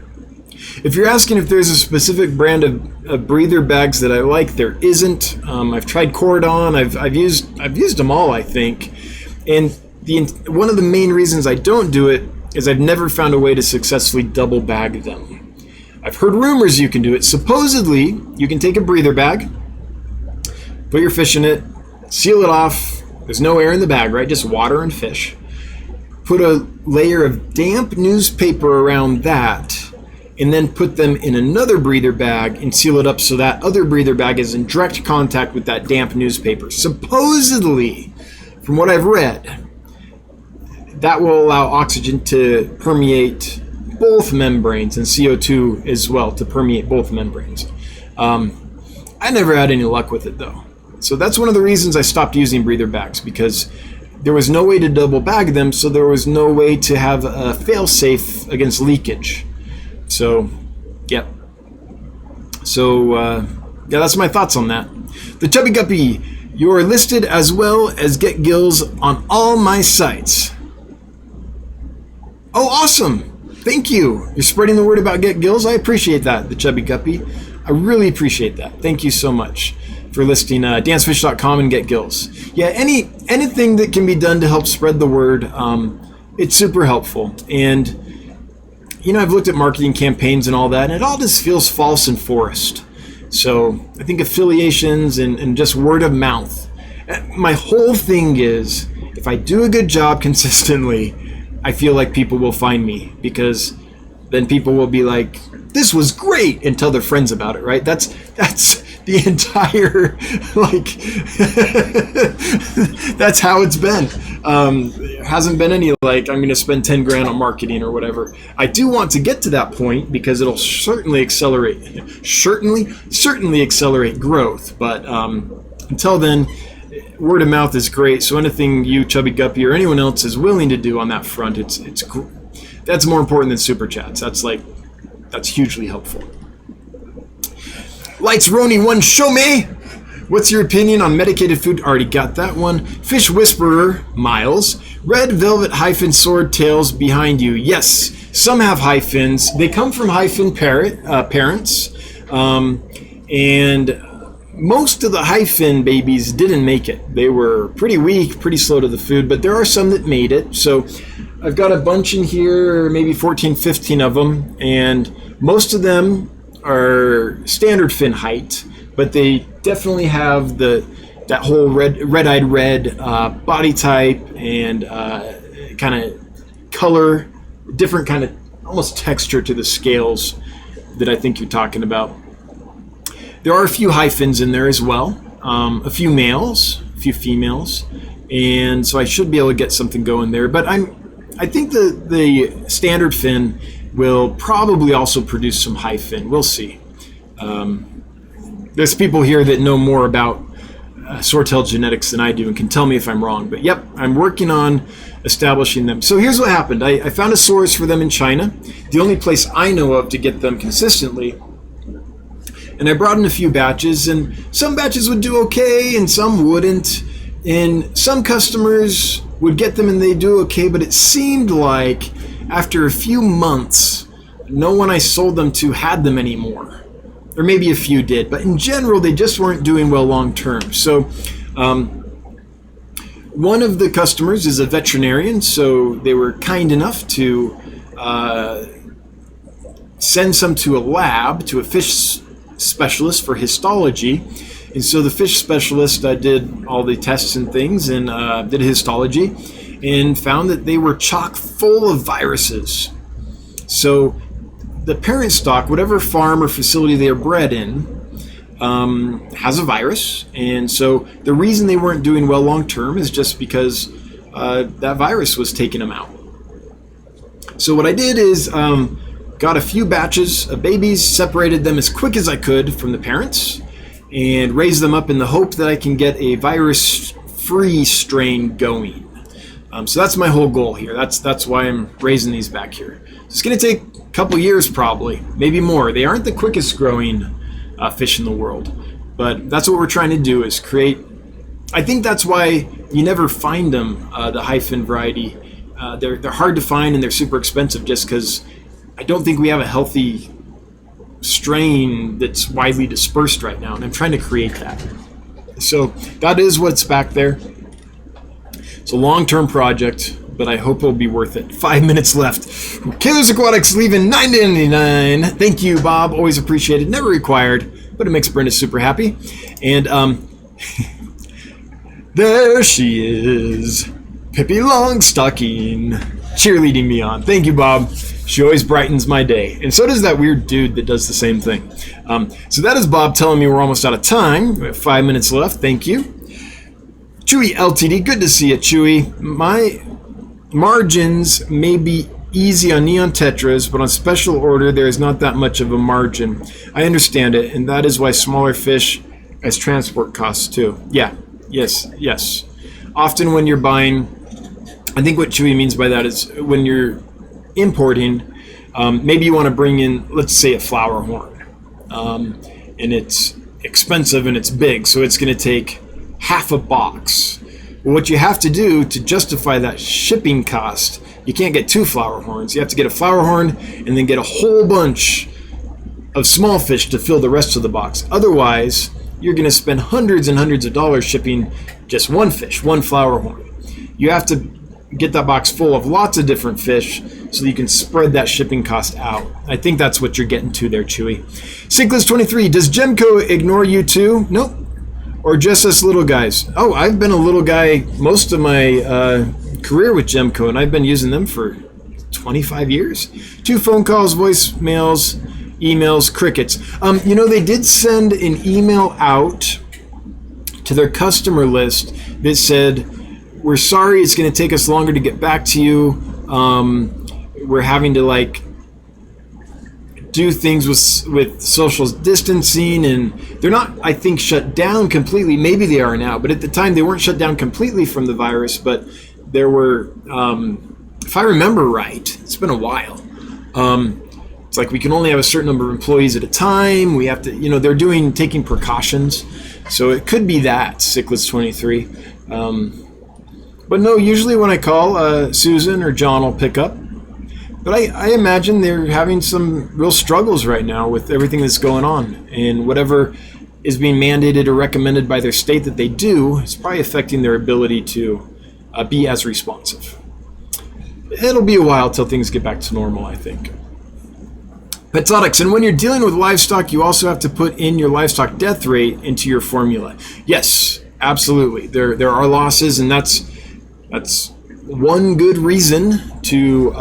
Speaker 1: If you're asking if there's a specific brand of breather bags that I like, there isn't. I've tried Cordon. I've used them all, I think. And one of the main reasons I don't do it is I've never found a way to successfully double bag them. I've heard rumors you can do it. Supposedly, you can take a breather bag, put your fish in it, seal it off. There's no air in the bag, right? Just water and fish. Put a layer of damp newspaper around that, and then put them in another breather bag and seal it up so that other breather bag is in direct contact with that damp newspaper. Supposedly, from what I've read, that will allow oxygen to permeate both membranes and CO2 as well to permeate both membranes. I never had any luck with it though. So that's one of the reasons I stopped using breather bags, because there was no way to double bag them, so there was no way to have a fail-safe against leakage. So, yep. So, yeah, that's my thoughts on that. The Chubby Guppy, you're listed as well as Get Gills on all my sites. Oh, awesome. Thank you. You're spreading the word about Get Gills. I appreciate that, the Chubby Guppy. I really appreciate that. Thank you so much for listing dancefish.com and Get Gills. Yeah, anything that can be done to help spread the word, it's super helpful. And, you know, I've looked at marketing campaigns and all that, and it all just feels false and forced. So I think affiliations and just word of mouth. My whole thing is, if I do a good job consistently, I feel like people will find me, because then people will be like, this was great, and tell their friends about it, right? That's the entire, like, that's how it's been. It hasn't been any, like, I'm going to spend 10 grand on marketing or whatever. I do want to get to that point, because it'll certainly accelerate growth. But until then, word of mouth is great. So anything you, Chubby Guppy, or anyone else is willing to do on that front, that's more important than super chats. That's hugely helpful. Lights Roni 1, show me. What's your opinion on medicated food? Already got that one. Fish Whisperer, Miles. Red velvet hyphen sword tails behind you. Yes, some have hyphens. They come from hyphen parents. And most of the hyphen babies didn't make it. They were pretty weak, pretty slow to the food, but there are some that made it. So I've got a bunch in here, maybe 14, 15 of them, and most of them are standard fin height, but they definitely have that whole red-eyed red body type and kind of color, different kind of almost texture to the scales that I think you're talking about. There are a few hyphens in there as well, a few males, a few females, and so I should be able to get something going there. But I think the standard fin will probably also produce some hyphen. We'll see. There's people here that know more about swordtail genetics than I do and can tell me if I'm wrong. But yep, I'm working on establishing them. So here's what happened. I found a source for them in China, the only place I know of to get them consistently. And I brought in a few batches, and some batches would do okay and some wouldn't. And some customers would get them and they do okay, but it seemed like after a few months, no one I sold them to had them anymore. Or maybe a few did, but in general, they just weren't doing well long term. So one of the customers is a veterinarian, so they were kind enough to send some to a lab, to a fish specialist for histology. And so the fish specialist did all the tests and things and did histology and found that they were chock full of viruses. So the parent stock, whatever farm or facility they are bred in, has a virus. And so the reason they weren't doing well long term is just because that virus was taking them out. So what I did is got a few batches of babies, separated them as quick as I could from the parents, and raised them up in the hope that I can get a virus-free strain going. So that's my whole goal here. That's why I'm raising these back here. It's going to take a couple years probably, maybe more. They aren't the quickest growing fish in the world, but that's what we're trying to do, is create. I think that's why you never find them, the hyphen variety. They're hard to find and they're super expensive just because I don't think we have a healthy strain that's widely dispersed right now, and I'm trying to create that. So that is what's back there. It's a long-term project, but I hope it'll be worth it. 5 minutes left. Killers Aquatics leaving $9.99. Thank you, Bob. Always appreciated. Never required, but it makes Brenda super happy. And there she is, Pippi Longstocking, cheerleading me on. Thank you, Bob. She always brightens my day. And so does that weird dude that does the same thing. So that is Bob telling me we're almost out of time. We have 5 minutes left. Thank you. Chewy LTD, good to see you, Chewy. My margins may be easy on neon tetras, but on special order there is not that much of a margin. I understand it, and that is why smaller fish as transport costs too. Yeah, yes. Often when you're buying, I think what Chewy means by that is when you're importing, maybe you want to bring in, let's say, a flower horn, and it's expensive and it's big, so it's going to take half a box. Well, what you have to do to justify that shipping cost, you can't get 2 flower horns. You have to get a flower horn and then get a whole bunch of small fish to fill the rest of the box. Otherwise, you're going to spend hundreds and hundreds of dollars shipping just one fish, one flower horn. You have to get that box full of lots of different fish so that you can spread that shipping cost out. I think that's what you're getting to there, Chewy. Sinkless23, does Gemco ignore you too? Nope. Or just us little guys? Oh, I've been a little guy most of my career with Gemco, and I've been using them for 25 years. 2 phone calls, voicemails, emails, crickets. They did send an email out to their customer list that said, we're sorry, it's going to take us longer to get back to you. We're having to do things with social distancing, and they're not, I think, shut down completely. Maybe they are now, but at the time they weren't shut down completely from the virus, but there were, if I remember right, it's been a while. It's like we can only have a certain number of employees at a time. We have to, they're taking precautions. So it could be that, Cichlids23. But no, usually when I call, Susan or John will pick up. But I imagine they're having some real struggles right now with everything that's going on. And whatever is being mandated or recommended by their state that they do is probably affecting their ability to be as responsive. It'll be a while till things get back to normal, I think. Petotics, and when you're dealing with livestock, you also have to put in your livestock death rate into your formula. Yes, absolutely. There are losses, and that's one good reason to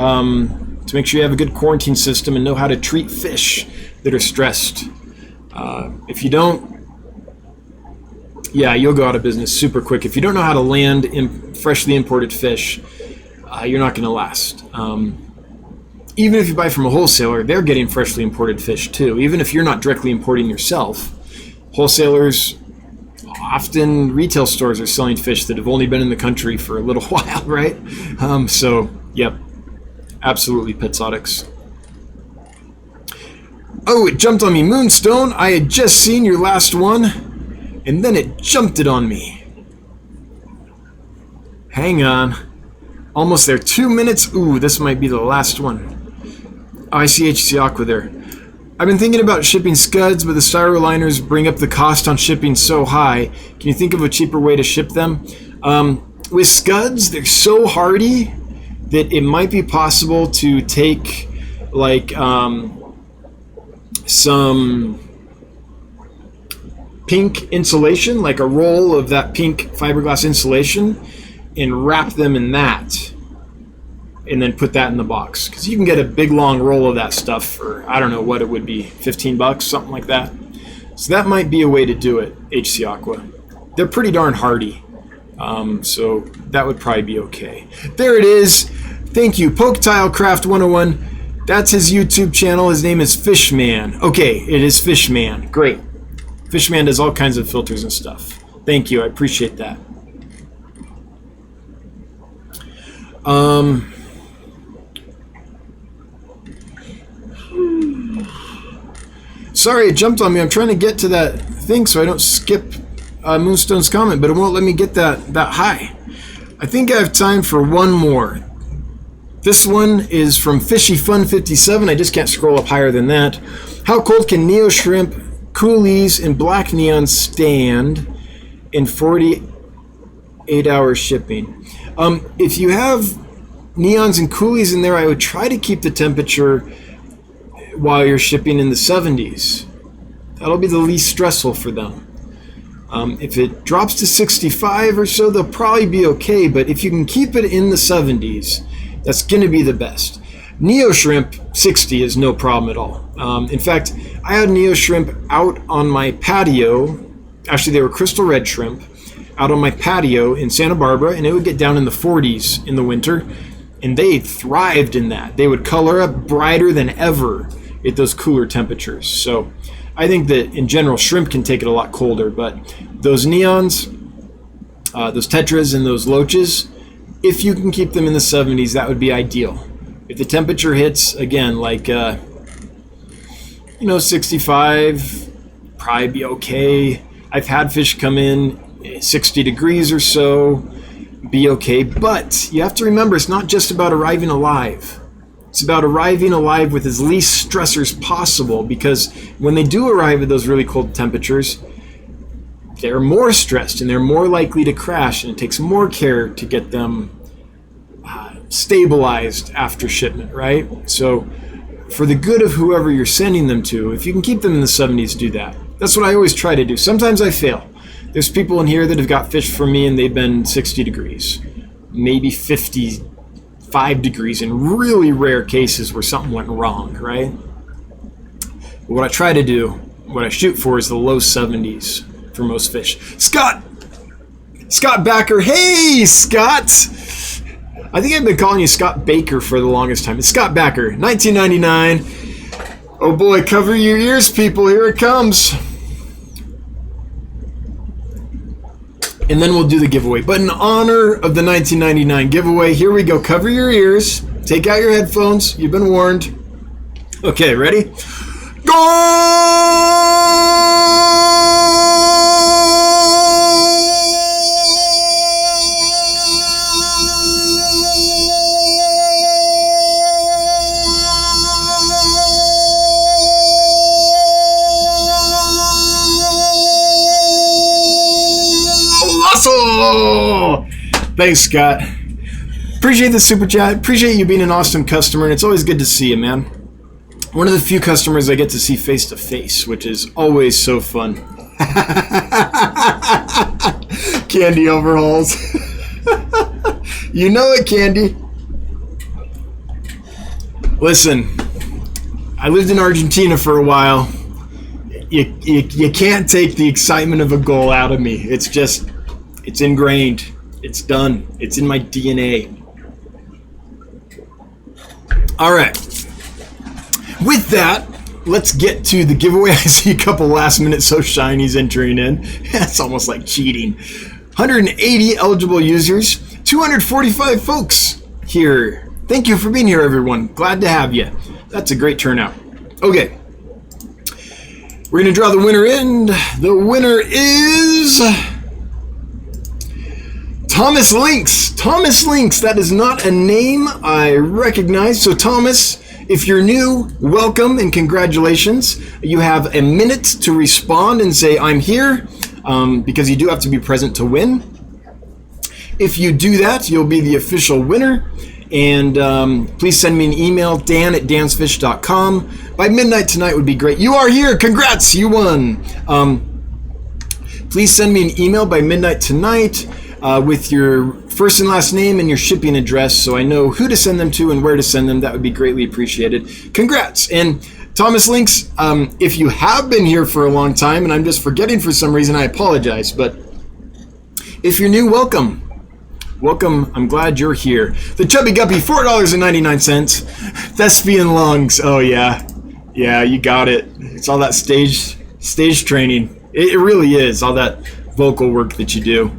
Speaker 1: make sure you have a good quarantine system and know how to treat fish that are stressed. If you don't, you'll go out of business super quick. If you don't know how to land freshly imported fish, you're not going to last. Even if you buy from a wholesaler, they're getting freshly imported fish too. Even if you're not directly importing yourself, wholesalers, often retail stores are selling fish that have only been in the country for a little while, right? Yep, absolutely, Petzotics. Oh, it jumped on me. Moonstone, I had just seen your last one, and then it jumped it on me. Hang on. Almost there. 2 minutes. Ooh, this might be the last one. Oh, I see HC Aqua there. I've been thinking about shipping scuds, but the styro liners bring up the cost on shipping so high. Can you think of a cheaper way to ship them? With scuds, they're so hardy that it might be possible to take some pink insulation, like a roll of that pink fiberglass insulation, and wrap them in that, and then put that in the box. Because you can get a big long roll of that stuff for, I don't know what it would be, $15, something like that. So that might be a way to do it, HC Aqua. They're pretty darn hardy, so that would probably be okay. There it is. Thank you, Poketile Craft 101. That's his YouTube channel. His name is Fishman. Okay, it is Fishman. Great. Fishman does all kinds of filters and stuff. Thank you. I appreciate that. Sorry, it jumped on me. I'm trying to get to that thing so I don't skip Moonstone's comment, but it won't let me get that high. I think I have time for one more. This one is from Fishy Fun 57. I just can't scroll up higher than that. How cold can Neo Shrimp, Coolies, and Black Neon stand in 48-hour shipping? If you have Neons and Coolies in there, I would try to keep the temperature while you're shipping in the 70s. That'll be the least stressful for them. If it drops to 65 or so, they'll probably be okay, but if you can keep it in the 70s, that's going to be the best. Neo Shrimp 60 is no problem at all. In fact, I had Neo Shrimp out on my patio. Actually, they were crystal red shrimp out on my patio in Santa Barbara, and it would get down in the 40s in the winter, and they thrived in that. They would color up brighter than ever at those cooler temperatures. So I think that in general shrimp can take it a lot colder, but those neons, those tetras and those loaches, if you can keep them in the 70s, that would be ideal. If the temperature hits, again, like 65, probably be okay. I've had fish come in 60 degrees or so, be okay. But you have to remember, it's not just about arriving alive. It's about arriving alive with as least stressors possible, because when they do arrive at those really cold temperatures, they're more stressed and they're more likely to crash, and it takes more care to get them stabilized after shipment, right? So for the good of whoever you're sending them to, if you can keep them in the 70s, do that. That's what I always try to do. Sometimes I fail. There's people in here that have got fish from me and they've been 60 degrees, maybe 55 degrees in really rare cases where something went wrong, right? But what I try to do, what I shoot for, is the low 70s for most fish. Scott Backer. Hey, Scott. I think I've been calling you Scott Baker for the longest time. It's Scott Backer, 1999. Oh boy, cover your ears, people. Here it comes. And then we'll do the giveaway. But in honor of the 1999 giveaway, here we go. Cover your ears. Take out your headphones. You've been warned. Okay, ready? Go! Thanks, Scott. Appreciate the super chat. Appreciate you being an awesome customer, and it's always good to see you, man. One of the few customers I get to see face to face, which is always so fun. Candy overhauls. You know it, Candy. Listen, I lived in Argentina for a while. You can't take the excitement of a goal out of me. It's ingrained. It's done. It's in my DNA. All right. With that, let's get to the giveaway. I see a couple last minute So Shiny's entering in. That's almost like cheating. 180 eligible users, 245 folks here. Thank you for being here, everyone. Glad to have you. That's a great turnout. Okay. We're going to draw the winner in. The winner is Thomas Lynx. Thomas Lynx. That is not a name I recognize. So Thomas, if you're new, welcome and congratulations. You have a minute to respond and say, I'm here, because you do have to be present to win. If you do that, you'll be the official winner. And please send me an email, dan@dansfish.com. By midnight tonight would be great. You are here. Congrats. You won. Please send me an email by midnight tonight with your first and last name and your shipping address so I know who to send them to and where to send them. That would be greatly appreciated. Congrats. And Thomas Lynx, if you have been here for a long time and I'm just forgetting for some reason, I apologize. But if you're new, welcome. Welcome. I'm glad you're here. The Chubby Guppy, $4.99. Thespian Lungs. Oh, yeah. Yeah, you got it. It's all that stage training. It really is. All that vocal work that you do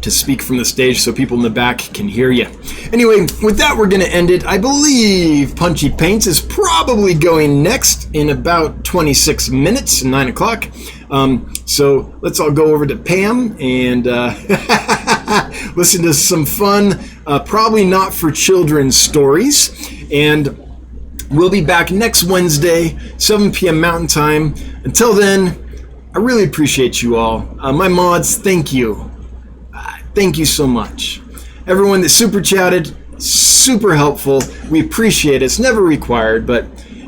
Speaker 1: to speak from the stage so people in the back can hear you. Anyway, with that, we're going to end it. I believe Punchy Paints is probably going next in about 26 minutes, 9 o'clock. So let's all go over to Pam and listen to some fun, probably not for children stories. And we'll be back next Wednesday, 7 p.m. Mountain Time. Until then, I really appreciate you all. My mods, thank you. Thank you so much. Everyone that super chatted, super helpful. We appreciate it. It's never required, but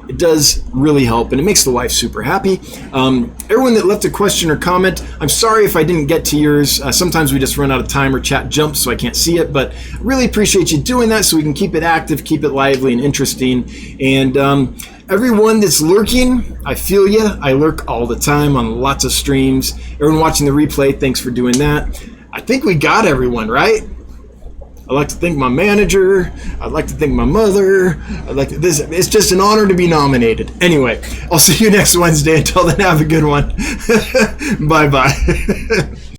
Speaker 1: it does really help, and it makes the wife super happy. Everyone that left a question or comment, I'm sorry if I didn't get to yours. Sometimes we just run out of time or chat jumps, so I can't see it, but really appreciate you doing that so we can keep it active, keep it lively and interesting. And everyone that's lurking, I feel you. I lurk all the time on lots of streams. Everyone watching the replay, thanks for doing that. I think we got everyone, right? I'd like to thank my manager. I'd like to thank my mother. It's just an honor to be nominated. Anyway, I'll see you next Wednesday. Until then, have a good one. Bye-bye.